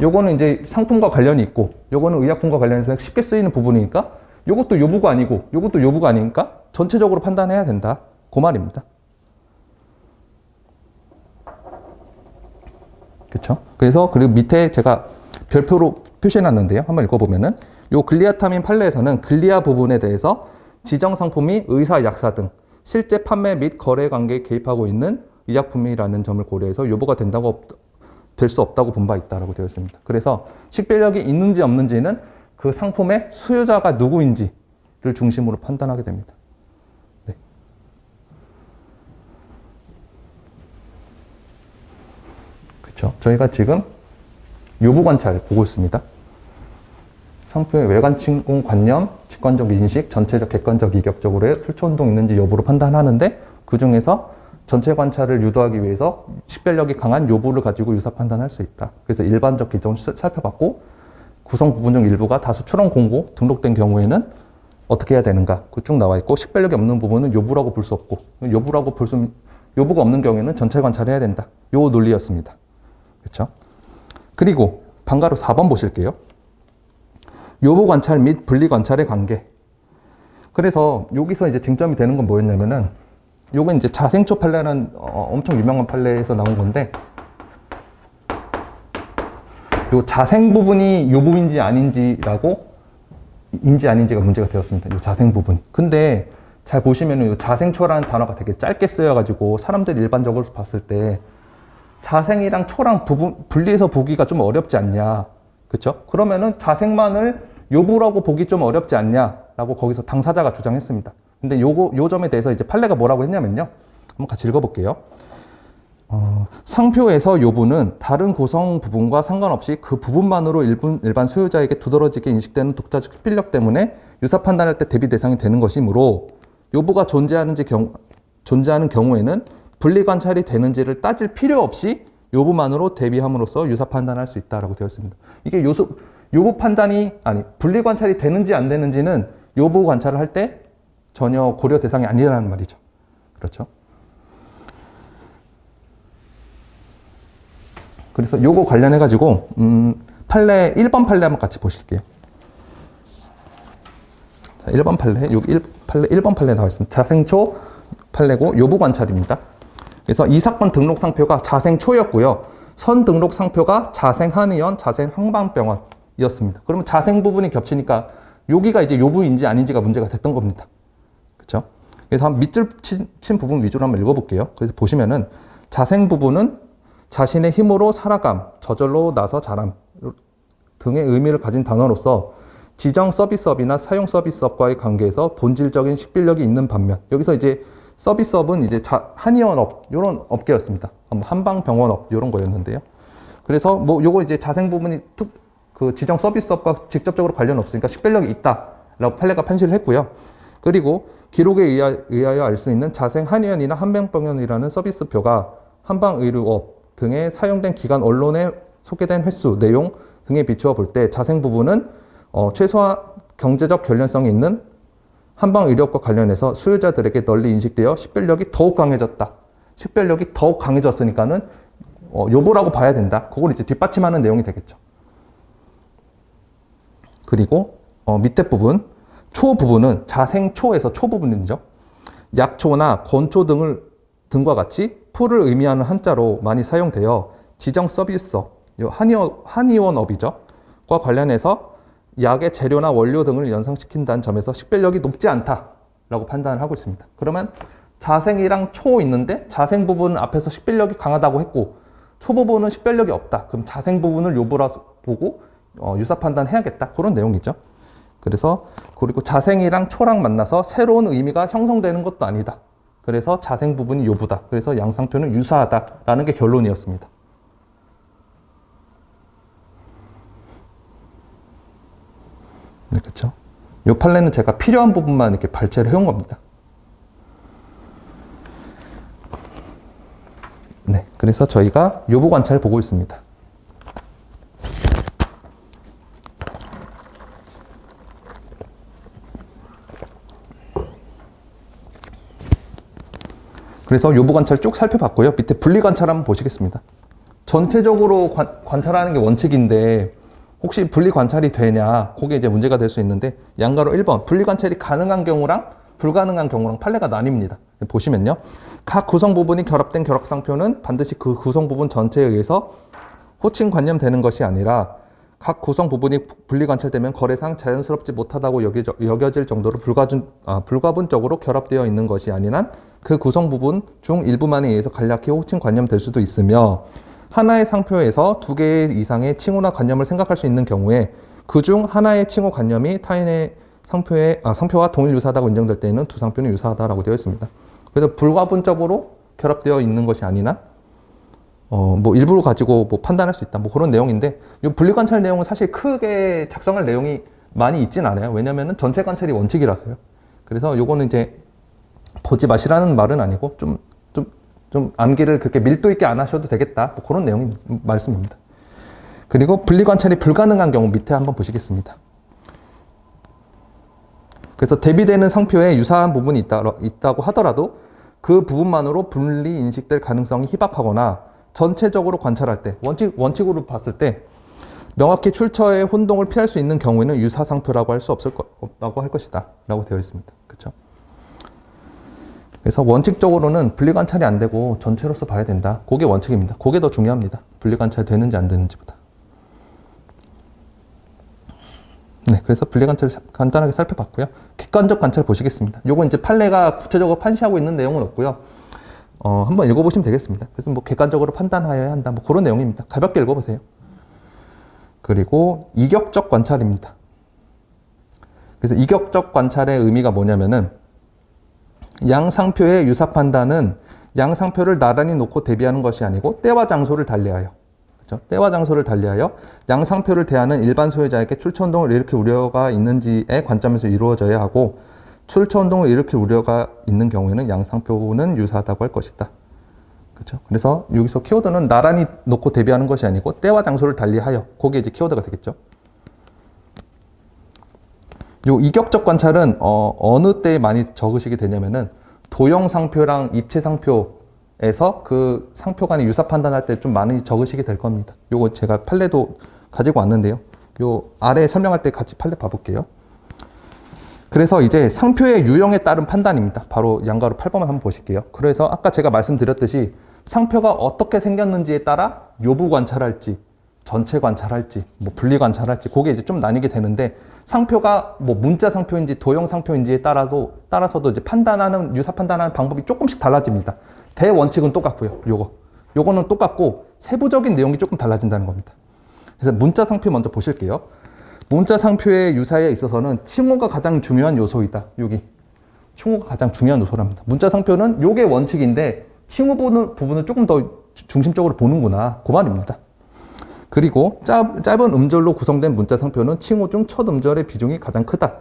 요거는 이제 상품과 관련이 있고 요거는 의약품과 관련해서 쉽게 쓰이는 부분이니까 요것도 요부가 아니고 요것도 요부가 아니니까 전체적으로 판단해야 된다. 그 말입니다. 그렇죠? 그래서 그리고 밑에 제가 별표로 표시해 놨는데요. 한번 읽어보면은 요 글리아타민 판례에서는 글리아 부분에 대해서 지정 상품이 의사, 약사 등 실제 판매 및 거래 관계에 개입하고 있는 의약품이라는 점을 고려해서 요부가 될 수 없다고 본 바 있다라고 되어 있습니다. 그래서 식별력이 있는지 없는지는 그 상품의 수요자가 누구인지를 중심으로 판단하게 됩니다. 네. 그렇죠. 저희가 지금 요부 관찰 보고 있습니다. 상표의 외관 침공 관념, 직관적 인식, 전체적 객관적 이격적으로의 출처 운동 있는지 여부로 판단하는데 그 중에서 전체 관찰을 유도하기 위해서 식별력이 강한 요부를 가지고 유사 판단할 수 있다. 그래서 일반적 기준을 살펴봤고 구성 부분 중 일부가 다수 출원 공고 등록된 경우에는 어떻게 해야 되는가 그 쭉 나와 있고 식별력이 없는 부분은 요부라고 볼 수 없고 요부가 없는 경우에는 전체 관찰해야 된다. 요 논리였습니다. 그렇죠? 그리고 방가로 4번 보실게요. 요부 관찰 및 분리 관찰의 관계. 그래서 여기서 이제 쟁점이 되는 건 뭐였냐면은 요건 이제 자생초 판례라는 엄청 유명한 판례에서 나온 건데 요 자생 부분이 요부인지 아닌지라고 아닌지가 문제가 되었습니다. 요 자생 부분. 근데 잘 보시면은 요 자생초라는 단어가 되게 짧게 쓰여가지고 사람들이 일반적으로 봤을 때 자생이랑 초랑 분리해서 보기가 좀 어렵지 않냐. 그쵸? 그러면은 자생만을 요부라고 보기 좀 어렵지 않냐라고 거기서 당사자가 주장했습니다. 근데 요 점에 대해서 이제 판례가 뭐라고 했냐면요. 한번 같이 읽어볼게요. 상표에서 요부는 다른 구성 부분과 상관없이 그 부분만으로 일반 소유자에게 두드러지게 인식되는 독자적 식별력 때문에 유사 판단할 때 대비 대상이 되는 것이므로 요부가 존재하는 경우에는 분리 관찰이 되는지를 따질 필요 없이 요부만으로 대비함으로써 유사 판단할 수 있다라고 되어 있습니다. 이게 요부 판단이 분리 관찰이 되는지 안 되는지는 요부 관찰을 할 때 전혀 고려 대상이 아니라는 말이죠. 그렇죠? 그래서 요거 관련해 가지고 판례 1번 판례 한번 같이 보실게요. 자, 1번 판례 여기 1번 판례 나와 있습니다. 자생초 판례고 요부 관찰입니다. 그래서 이 사건 등록 상표가 자생초였고요. 선 등록 상표가 자생한의원, 자생황방병원이었습니다. 그러면 자생 부분이 겹치니까 여기가 이제 요부인지 아닌지가 문제가 됐던 겁니다. 그렇죠? 그래서 한 밑줄 친 부분 위주로 한번 읽어볼게요. 그래서 보시면은 자생 부분은 자신의 힘으로 살아감, 저절로 나서 자람 등의 의미를 가진 단어로서 지정 서비스업이나 사용 서비스업과의 관계에서 본질적인 식별력이 있는 반면, 여기서 이제 서비스업은 이제 한의원업 이런 업계였습니다. 한방병원업 이런 거였는데요. 그래서 뭐 요거 이제 자생 부분이 그 지정 서비스업과 직접적으로 관련 없으니까 식별력이 있다라고 판례가 판시를 했고요. 그리고 기록에 의하여 알 수 있는 자생 한의원이나 한방병원이라는 서비스표가 한방의료업 등에 사용된 기간, 언론에 소개된 횟수, 내용 등에 비추어 볼 때 자생 부분은 최소한 경제적 결연성이 있는 한방의료업과 관련해서 수요자들에게 널리 인식되어 식별력이 더욱 강해졌다. 식별력이 더욱 강해졌으니까는 요보라고 봐야 된다. 그걸 이제 뒷받침하는 내용이 되겠죠. 그리고 밑에 부분, 초 부분은 자생초에서 초 부분이죠. 약초나 건초 등과 같이 풀을 의미하는 한자로 많이 사용되어 지정 서비스업, 한의원업이죠. 과 관련해서 약의 재료나 원료 등을 연상시킨다는 점에서 식별력이 높지 않다라고 판단을 하고 있습니다. 그러면 자생이랑 초 있는데 자생 부분은 앞에서 식별력이 강하다고 했고 초 부분은 식별력이 없다. 그럼 자생 부분을 요보라 보고 유사 판단해야겠다. 그런 내용이죠. 그래서 그리고 자생이랑 초랑 만나서 새로운 의미가 형성되는 것도 아니다. 그래서 자생 부분이 요부다. 그래서 양상표는 유사하다라는 게 결론이었습니다. 네, 그렇죠. 이 판례는 제가 필요한 부분만 이렇게 발췌를 해온 겁니다. 네, 그래서 저희가 요보 관찰을 보고 있습니다. 그래서 요보 관찰 쭉 살펴봤고요. 밑에 분리 관찰 한번 보시겠습니다. 전체적으로 관찰하는 게 원칙인데 혹시 분리 관찰이 되냐, 그게 이제 문제가 될 수 있는데 양가로 1번 분리 관찰이 가능한 경우랑 불가능한 경우랑 판례가 나뉩니다. 보시면요, 각 구성 부분이 결합된 결합상표는 반드시 그 구성 부분 전체에 의해서 호칭 관념되는 것이 아니라 각 구성 부분이 분리 관찰되면 거래상 자연스럽지 못하다고 여겨질 정도로 불가분적으로 결합되어 있는 것이 아니란 그 구성 부분 중 일부만에 의해서 간략히 호칭 관념될 수도 있으며, 하나의 상표에서 두 개 이상의 칭호나 관념을 생각할 수 있는 경우에 그중 하나의 칭호 관념이 타인의 상표와 동일 유사하다고 인정될 때에는 두 상표는 유사하다라고 되어 있습니다. 그래서 불가분적으로 결합되어 있는 것이 아니나 뭐 일부를 가지고 뭐 판단할 수 있다, 뭐 그런 내용인데, 이 분리 관찰 내용은 사실 크게 작성할 내용이 많이 있진 않아요. 왜냐면은 전체 관찰이 원칙이라서요. 그래서 요거는 이제 보지 마시라는 말은 아니고 좀 암기를 그렇게 밀도 있게 안 하셔도 되겠다, 뭐 그런 내용 말씀입니다. 그리고 분리 관찰이 불가능한 경우 밑에 한번 보시겠습니다. 그래서 대비되는 상표에 유사한 부분이 있다고 하더라도 그 부분만으로 분리 인식될 가능성이 희박하거나 전체적으로 관찰할 때, 원칙으로 봤을 때 명확히 출처의 혼동을 피할 수 있는 경우에는 유사 상표라고 할 수 없다고 할 것이다 라고 되어 있습니다. 그렇죠? 그래서 원칙적으로는 분리 관찰이 안 되고 전체로서 봐야 된다. 그게 원칙입니다. 그게 더 중요합니다. 분리 관찰 되는지 안 되는지보다. 네, 그래서 분리 관찰 간단하게 살펴봤고요. 객관적 관찰 보시겠습니다. 요건 이제 판례가 구체적으로 판시하고 있는 내용은 없고요. 한번 읽어보시면 되겠습니다. 그래서 뭐 객관적으로 판단하여야 한다, 뭐 그런 내용입니다. 가볍게 읽어보세요. 그리고 이격적 관찰입니다. 그래서 이격적 관찰의 의미가 뭐냐면은 양 상표의 유사 판단은 양 상표를 나란히 놓고 대비하는 것이 아니고 때와 장소를 달리하여, 그렇죠? 때와 장소를 달리하여 양 상표를 대하는 일반 소유자에게 출처 운동을 일으킬 우려가 있는지의 관점에서 이루어져야 하고, 출처 운동을 일으킬 우려가 있는 경우에는 양 상표는 유사하다고 할 것이다. 그렇죠? 그래서 여기서 키워드는 나란히 놓고 대비하는 것이 아니고 때와 장소를 달리하여, 그게 이제 키워드가 되겠죠. 요 이격적 관찰은 어느 때에 많이 적으시게 되냐면은 도형 상표랑 입체 상표에서 그 상표 간의 유사 판단할 때 좀 많이 적으시게 될 겁니다. 요거 제가 판례도 가지고 왔는데요. 요 아래 설명할 때 같이 판례 봐볼게요. 그래서 이제 상표의 유형에 따른 판단입니다. 바로 양가로 8번만 한번 보실게요. 그래서 아까 제가 말씀드렸듯이 상표가 어떻게 생겼는지에 따라 요부 관찰할지, 전체 관찰할지, 뭐 분리 관찰할지, 그게 이제 좀 나뉘게 되는데, 상표가 뭐 문자 상표인지 도형 상표인지에 따라서도 이제 유사 판단하는 방법이 조금씩 달라집니다. 대원칙은 똑같고요. 요거는 똑같고, 세부적인 내용이 조금 달라진다는 겁니다. 그래서 문자 상표 먼저 보실게요. 문자 상표의 유사에 있어서는 칭호가 가장 중요한 요소이다. 칭호가 가장 중요한 요소랍니다. 문자 상표는 요게 원칙인데, 칭호 부분을 조금 더 중심적으로 보는구나. 그 말입니다. 그리고 짧은 음절로 구성된 문자 상표는 칭호 중 첫 음절의 비중이 가장 크다.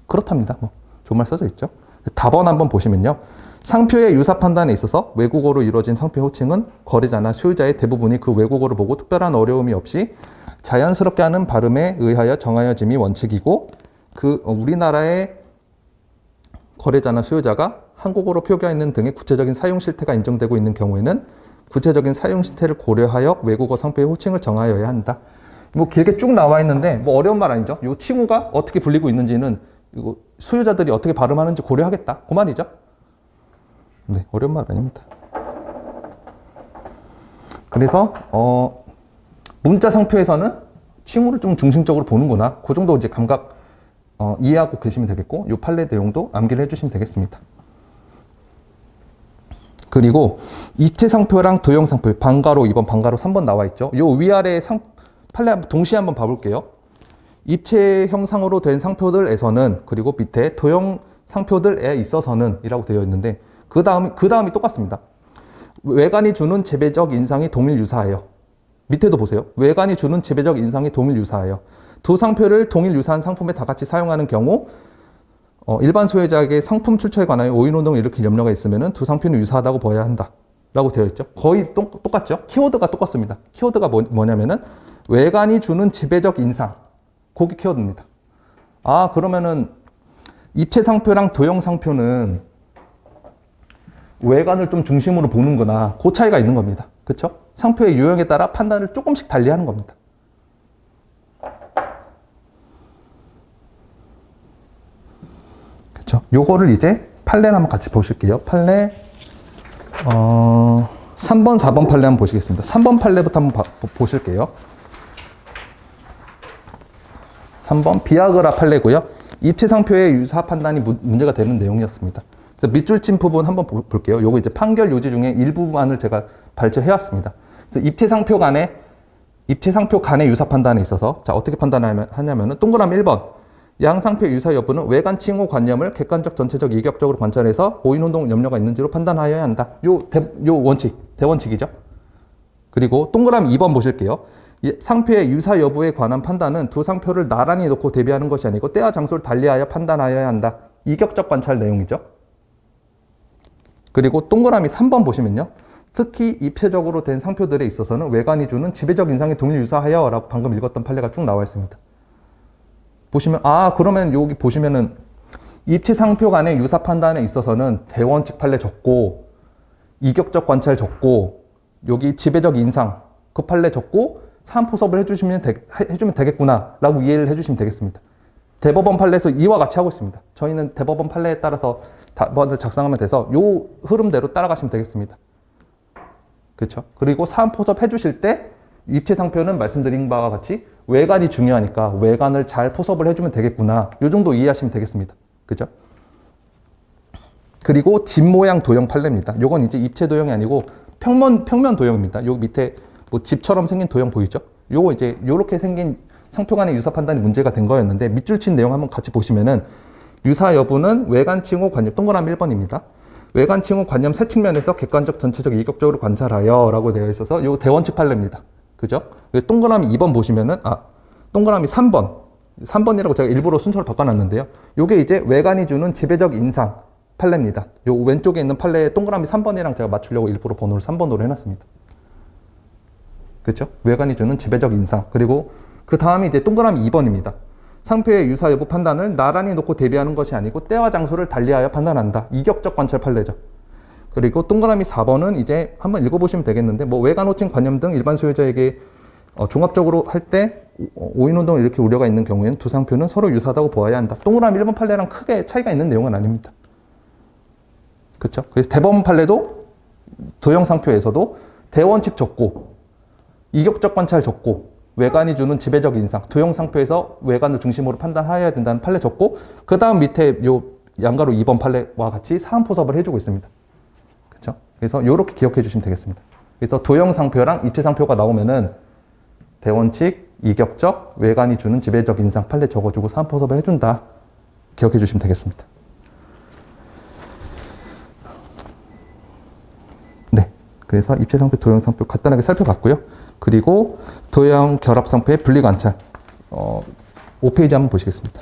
그렇답니다. 좋은 말 써져 있죠. 답원 한번 보시면요. 상표의 유사 판단에 있어서 외국어로 이루어진 상표 호칭은 거래자나 소유자의 대부분이 그 외국어를 보고 특별한 어려움이 없이 자연스럽게 하는 발음에 의하여 정하여짐이 원칙이고, 우리나라의 거래자나 소유자가 한국어로 표기하는 등의 구체적인 사용 실태가 인정되고 있는 경우에는 구체적인 사용 실태를 고려하여 외국어 상표의 호칭을 정하여야 한다. 길게 쭉 나와 있는데 어려운 말 아니죠? 이 칭호가 어떻게 불리고 있는지는 소유자들이 어떻게 발음하는지 고려하겠다. 그 말이죠. 네, 어려운 말 아닙니다. 그래서 문자 상표에서는 칭호를 좀 중심적으로 보는구나. 그 정도 이제 감각 이해하고 계시면 되겠고, 이 판례 내용도 암기를 해주시면 되겠습니다. 그리고 입체 상표랑 도형 상표, 방가로 2번, 방가로 3번 나와 있죠. 요 위아래 판례 동시에 한번 봐볼게요. 입체 형상으로 된 상표들에서는, 그리고 밑에 도형 상표들에 있어서는 이라고 되어 있는데, 그 다음이 똑같습니다. 외관이 주는 재배적 인상이 동일 유사하여. 밑에도 보세요. 외관이 주는 재배적 인상이 동일 유사하여. 두 상표를 동일 유사한 상품에 다 같이 사용하는 경우, 일반 소유자에게 상품 출처에 관하여 오인운동을 일으킬 염려가 있으면 두 상표는 유사하다고 봐야 한다. 라고 되어 있죠. 거의 똑같죠. 키워드가 똑같습니다. 키워드가 뭐냐면은, 외관이 주는 지배적 인상. 그게 키워드입니다. 그러면은, 입체 상표랑 도형 상표는 외관을 좀 중심으로 보는구나. 그 차이가 있는 겁니다. 그쵸? 상표의 유형에 따라 판단을 조금씩 달리 하는 겁니다. 요거를 이제 판례를 한번 같이 보실게요. 판례 3번, 4번 판례 한번 보시겠습니다. 3번 판례부터 한번 보실게요. 3번 비아그라 판례고요. 입체 상표의 유사 판단이 문제가 되는 내용이었습니다. 그래서 밑줄 친 부분 한번 볼게요. 요거 이제 판결 요지 중에 일부만을 제가 발췌해 왔습니다. 그래서 입체 상표 간의 유사 판단에 있어서, 자, 어떻게 판단하냐면은, 동그라미 1번. 양상표 유사 여부는 외관 칭호 관념을 객관적, 전체적, 이격적으로 관찰해서 오인운동 염려가 있는지로 판단하여야 한다. 요 대원칙이죠. 그리고 동그라미 2번 보실게요. 상표의 유사 여부에 관한 판단은 두 상표를 나란히 놓고 대비하는 것이 아니고 때와 장소를 달리하여 판단하여야 한다. 이격적 관찰 내용이죠. 그리고 동그라미 3번 보시면요. 특히 입체적으로 된 상표들에 있어서는 외관이 주는 지배적 인상에 동일 유사하여 라고 방금 읽었던 판례가 쭉 나와 있습니다. 보시면, 그러면 여기 보시면은 입체 상표 간의 유사 판단에 있어서는 대원칙 판례 적고, 이격적 관찰 적고, 여기 지배적 인상, 그 판례 적고, 사안포섭을 해주면 되겠구나 라고 이해를 해주시면 되겠습니다. 대법원 판례에서 이와 같이 하고 있습니다. 저희는 대법원 판례에 따라서 답안을 작성하면 돼서 요 흐름대로 따라가시면 되겠습니다. 그렇죠? 그리고 사안포섭 해주실 때 입체 상표는 말씀드린 바와 같이 외관이 중요하니까 외관을 잘 포섭을 해주면 되겠구나. 요 정도 이해하시면 되겠습니다. 그죠? 그리고 집 모양 도형 판례입니다. 요건 이제 입체 도형이 아니고 평면 도형입니다. 요 밑에 뭐 집처럼 생긴 도형 보이죠? 요거 이제 요렇게 생긴 상표 간의 유사 판단이 문제가 된 거였는데, 밑줄 친 내용 한번 같이 보시면은, 유사 여부는 외관 칭호 관념, 동그라미 1번입니다. 외관 칭호 관념 세 측면에서 객관적, 전체적, 이격적으로 관찰하여 라고 되어 있어서 요 대원칙 판례입니다. 그죠? 동그라미 2번 보시면은, 동그라미 3번이라고 제가 일부러 순서를 바꿔놨는데요. 요게 이제 외관이 주는 지배적 인상 판례입니다. 요 왼쪽에 있는 판례에 동그라미 3번이랑 제가 맞추려고 일부러 번호를 3번으로 해놨습니다. 그렇죠? 외관이 주는 지배적 인상. 그리고 그 다음이 이제 동그라미 2번입니다. 상표의 유사 여부 판단을 나란히 놓고 대비하는 것이 아니고 때와 장소를 달리하여 판단한다. 이격적 관찰 판례죠. 그리고 동그라미 4번은 이제 한번 읽어보시면 되겠는데, 뭐 외관 호칭 관념 등 일반 소유자에게 종합적으로 할 때 오인운동을 일으킬 우려가 있는 경우에는 두 상표는 서로 유사하다고 보아야 한다. 동그라미 1번 판례랑 크게 차이가 있는 내용은 아닙니다. 그렇죠? 그래서 대법원 판례도 도형 상표에서도 대원칙 적고, 이격적 관찰 적고, 외관이 주는 지배적 인상, 도형 상표에서 외관을 중심으로 판단해야 된다는 판례 적고, 그 다음 밑에 요 양가로 2번 판례와 같이 사안 포섭을 해주고 있습니다. 그렇죠? 그래서 이렇게 기억해 주시면 되겠습니다. 그래서 도형 상표랑 입체 상표가 나오면은 대원칙, 이격적, 외관이 주는 지배적 인상 판례 적어주고 사안 포섭을 해준다. 기억해 주시면 되겠습니다. 네. 그래서 입체 상표, 도형 상표 간단하게 살펴봤고요. 그리고 도형 결합 상표의 분리 관찰. 5페이지 한번 보시겠습니다.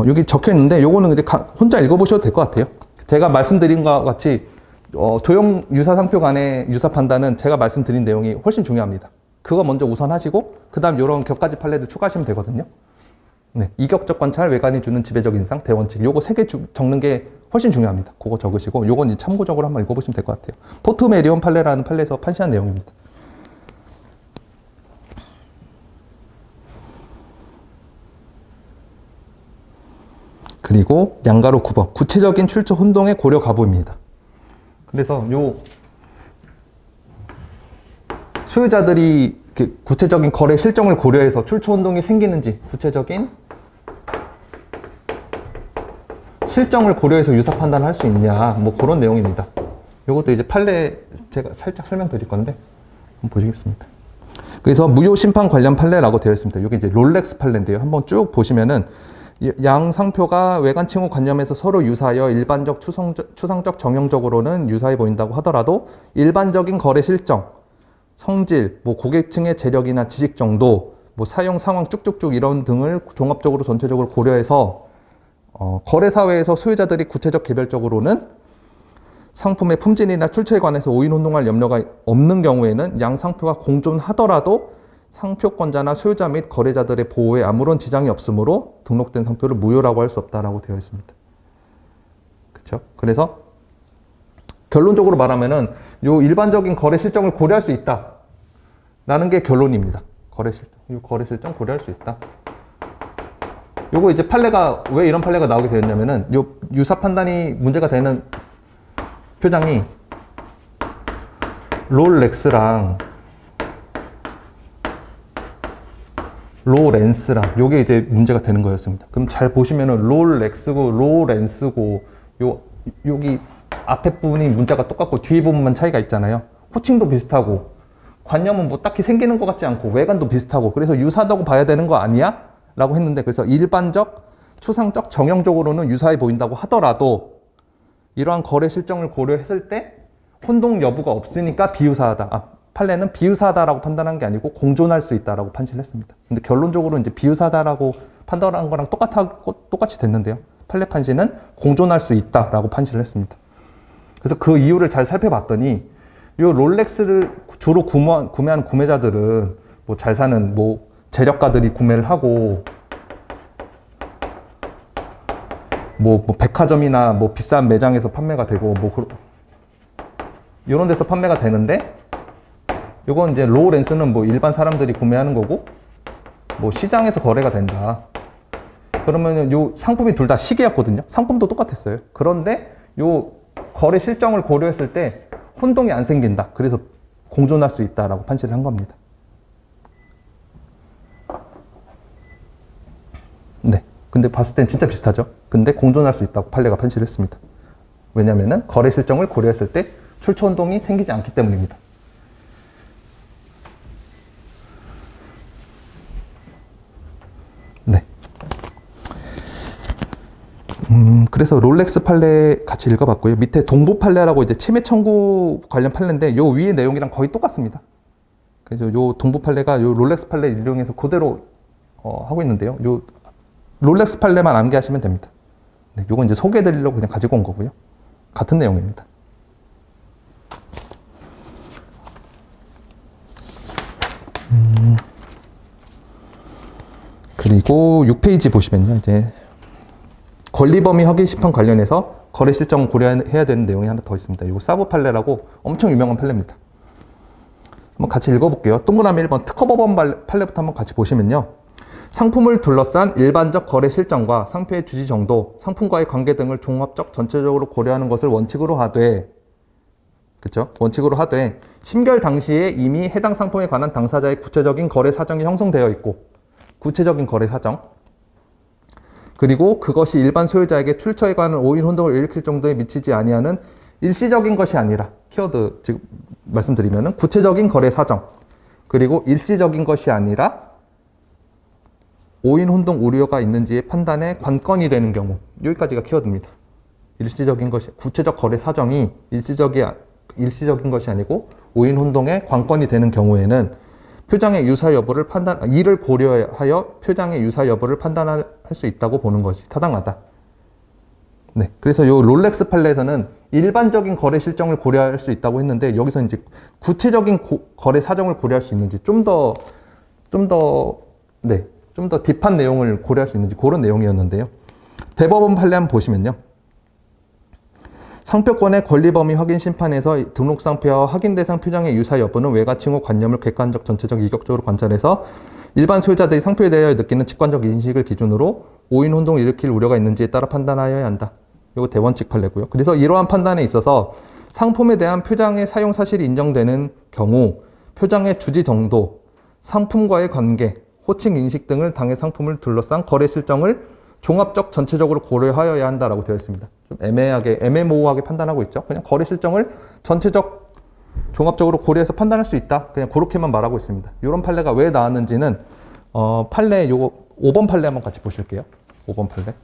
여기 적혀 있는데 요거는 이제 혼자 읽어보셔도 될 것 같아요. 제가 말씀드린 것과 같이 도형 유사 상표 간의 유사 판단은 제가 말씀드린 내용이 훨씬 중요합니다. 그거 먼저 우선하시고 그 다음 이런 격가지 판례도 추가하시면 되거든요. 네, 이격적 관찰, 외관이 주는 지배적 인상, 대원칙 요거 3개 적는 게 훨씬 중요합니다. 그거 적으시고 요건 이제 참고적으로 한번 읽어보시면 될 것 같아요. 포트메리온 판례라는 판례에서 판시한 내용입니다. 그리고 양가로 9번 구체적인 출처 혼동의 고려 가부입니다. 그래서 요 소유자들이 구체적인 거래 실정을 고려해서 출처 혼동이 생기는지 구체적인 실정을 고려해서 유사 판단을 할 수 있냐 뭐 그런 내용입니다. 요것도 이제 판례 제가 살짝 설명드릴 건데 한번 보시겠습니다. 그래서 무효 심판 관련 판례라고 되어 있습니다. 여기 이제 롤렉스 판례인데요. 한번 쭉 보시면은 양 상표가 외관 칭호 관념에서 서로 유사하여 일반적 추상적 정형적으로는 유사해 보인다고 하더라도 일반적인 거래 실정, 성질, 뭐 고객층의 재력이나 지식 정도, 뭐 사용 상황 쭉쭉쭉 이런 등을 종합적으로 전체적으로 고려해서 거래 사회에서 소유자들이 구체적 개별적으로는 상품의 품질이나 출처에 관해서 오인 혼동할 염려가 없는 경우에는 양 상표가 공존하더라도 상표권자나 소유자 및 거래자들의 보호에 아무런 지장이 없으므로 등록된 상표를 무효라고 할 수 없다라고 되어 있습니다. 그렇죠? 그래서 결론적으로 말하면은 요 일반적인 거래 실정을 고려할 수 있다라는 게 결론입니다. 거래 실정 고려할 수 있다. 요거 이제 판례가 왜 이런 판례가 나오게 되었냐면은 요 유사 판단이 문제가 되는 표장이 롤렉스랑 로렌스랑 요게 이제 문제가 되는 거였습니다. 그럼 잘 보시면은 롤렉스고 로렌스고 여기 앞에 부분이 문자가 똑같고 뒤에 부분만 차이가 있잖아요. 호칭도 비슷하고 관념은 뭐 딱히 생기는 것 같지 않고 외관도 비슷하고 그래서 유사하다고 봐야 되는 거 아니야? 라고 했는데 그래서 일반적, 추상적, 정형적으로는 유사해 보인다고 하더라도 이러한 거래 실정을 고려했을 때 혼동 여부가 없으니까 비유사하다. 판례는 비유사하다라고 판단한 게 아니고 공존할 수 있다라고 판시를 했습니다. 근데 결론적으로 이제 비유사하다라고 판단한 거랑 똑같이 됐는데요. 판례 판시는 공존할 수 있다라고 판시를 했습니다. 그래서 그 이유를 잘 살펴봤더니 이 롤렉스를 주로 구매하는 구매자들은 뭐 잘 사는 뭐 재력가들이 구매를 하고 뭐 백화점이나 뭐 비싼 매장에서 판매가 되고 뭐 이런 데서 판매가 되는데 요건 이제 로렌스는 뭐 일반 사람들이 구매하는 거고 뭐 시장에서 거래가 된다. 그러면 요 상품이 둘 다 시계였거든요. 상품도 똑같았어요. 그런데 요 거래 실정을 고려했을 때 혼동이 안 생긴다. 그래서 공존할 수 있다라고 판시를 한 겁니다. 네. 근데 봤을 땐 진짜 비슷하죠. 근데 공존할 수 있다고 판례가 판시를 했습니다. 왜냐면은 거래 실정을 고려했을 때 출처 혼동이 생기지 않기 때문입니다. 네. 그래서 롤렉스 판례 같이 읽어봤고요. 밑에 동부 판례라고 이제 침해 청구 관련 판례인데 요 위의 내용이랑 거의 똑같습니다. 그래서 요 동부 판례가 요 롤렉스 판례 이용해서 그대로 하고 있는데요. 요 롤렉스 판례만 암기하시면 됩니다. 네, 요건 이제 소개해드리려고 그냥 가지고 온 거고요. 같은 내용입니다. 그리고 6페이지 보시면요. 이제 권리범위 확인 심판 관련해서 거래 실정 고려해야 되는 내용이 하나 더 있습니다. 이거 사부 판례라고 엄청 유명한 판례입니다. 한번 같이 읽어볼게요. 동그라미 1번 특허법원 판례부터 한번 같이 보시면요. 상품을 둘러싼 일반적 거래 실정과 상표의 주지 정도, 상품과의 관계 등을 종합적 전체적으로 고려하는 것을 원칙으로 하되, 그쵸? 원칙으로 하되, 심결 당시에 이미 해당 상품에 관한 당사자의 구체적인 거래 사정이 형성되어 있고, 구체적인 거래 사정, 그리고 그것이 일반 소유자에게 출처에 관한 오인 혼동을 일으킬 정도에 미치지 아니하는 일시적인 것이 아니라, 키워드 지금 말씀드리면은 구체적인 거래 사정, 그리고 일시적인 것이 아니라 오인 혼동 우려가 있는지의 판단에 관건이 되는 경우, 여기까지가 키워드입니다. 일시적인 것이, 구체적 거래 사정이 일시적인 것이 아니고 오인 혼동에 관건이 되는 경우에는 표장의 유사 여부를 이를 고려하여 표장의 유사 여부를 판단할 수 있다고 보는 것이 타당하다. 네, 그래서 요 롤렉스 판례에서는 일반적인 거래 실정을 고려할 수 있다고 했는데, 여기서 이제 구체적인 거래 사정을 고려할 수 있는지 좀 더 딥한 내용을 고려할 수 있는지 그런 내용이었는데요. 대법원 판례 한번 보시면요. 상표권의 권리범위 확인 심판에서 등록상표와 확인 대상 표장의 유사 여부는 외가 칭호 관념을 객관적, 전체적, 이격적으로 관찰해서 일반 소유자들이 상표에 대하여 느끼는 직관적 인식을 기준으로 오인 혼동을 일으킬 우려가 있는지에 따라 판단하여야 한다. 이거 대원칙 판례고요. 그래서 이러한 판단에 있어서 상품에 대한 표장의 사용 사실이 인정되는 경우 표장의 주지 정도, 상품과의 관계, 호칭 인식 등을 당해 상품을 둘러싼 거래 실정을 종합적 전체적으로 고려하여야 한다라고 되어 있습니다. 좀 애매모호하게 판단하고 있죠. 그냥 거래 실정을 전체적, 종합적으로 고려해서 판단할 수 있다. 그냥 그렇게만 말하고 있습니다. 이런 판례가 왜 나왔는지는 판례 요거 5번 판례 한번 같이 보실게요. 5번 판례.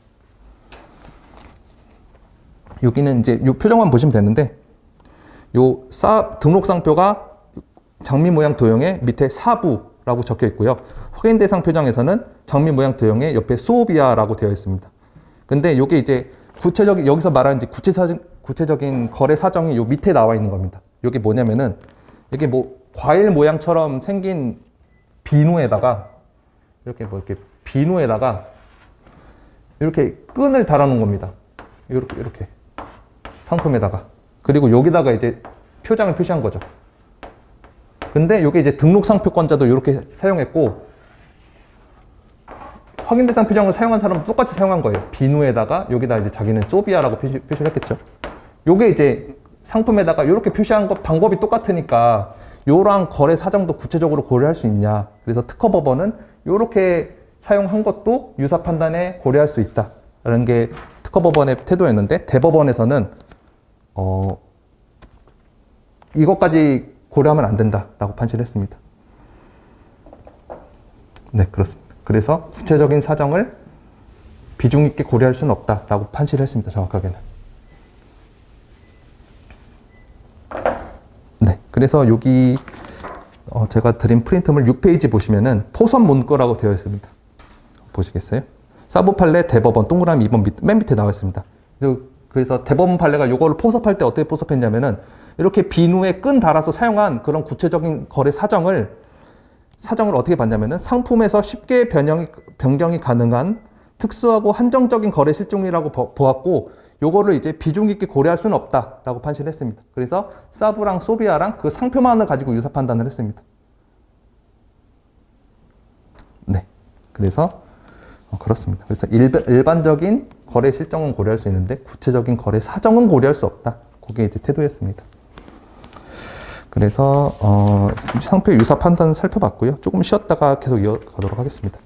여기는 이제 요 표정만 보시면 되는데, 요 등록상표가 장미 모양 도형의 밑에 사부라고 적혀 있고요. 확인 대상 표장에서는 장미 모양 도형의 옆에 소비아라고 되어 있습니다. 근데 요게 이제 여기서 말하는 이제 구체적인 거래 사정이 요 밑에 나와 있는 겁니다. 요게 뭐냐면은, 이게 뭐 과일 모양처럼 생긴 비누에다가 이렇게 끈을 달아 놓은 겁니다. 이렇게 상품에다가. 그리고 여기다가 이제 표장을 표시한 거죠. 근데 이게 이제 등록상표권자도 이렇게 사용했고, 확인대상 표장을 사용한 사람은 똑같이 사용한 거예요. 비누에다가 여기다 이제 자기는 소비아라고 표시를 했겠죠. 요게 이제 상품에다가 이렇게 표시한 것 방법이 똑같으니까 이러한 거래 사정도 구체적으로 고려할 수 있냐. 그래서 특허법원은 이렇게 사용한 것도 유사 판단에 고려할 수 있다라는 게 특허법원의 태도였는데, 대법원에서는 이것까지 고려하면 안 된다라고 판시를 했습니다. 네, 그렇습니다. 그래서 구체적인 사정을 비중 있게 고려할 수는 없다라고 판시를 했습니다. 정확하게는. 네, 그래서 여기 제가 드린 프린트물 6페이지 보시면은 포선 문구라고 되어 있습니다. 보시겠어요? 사부 판례 대법원 동그라미 2번 맨 밑에 나와 있습니다. 그래서 대법원 판례가 이거를 포섭할 때 어떻게 포섭했냐면은, 이렇게 비누에 끈 달아서 사용한 그런 구체적인 거래 사정을 어떻게 봤냐면은, 상품에서 쉽게 변경이 가능한 특수하고 한정적인 거래 실종이라고 보았고, 요거를 이제 비중 있게 고려할 수는 없다라고 판시를 했습니다. 그래서 사부랑 소비아랑 그 상표만을 가지고 유사 판단을 했습니다. 네, 그래서 그렇습니다. 그래서 일반적인 거래 실정은 고려할 수 있는데 구체적인 거래 사정은 고려할 수 없다. 그게 이제 태도였습니다. 그래서 상표 유사 판단 살펴봤고요. 조금 쉬었다가 계속 이어가도록 하겠습니다.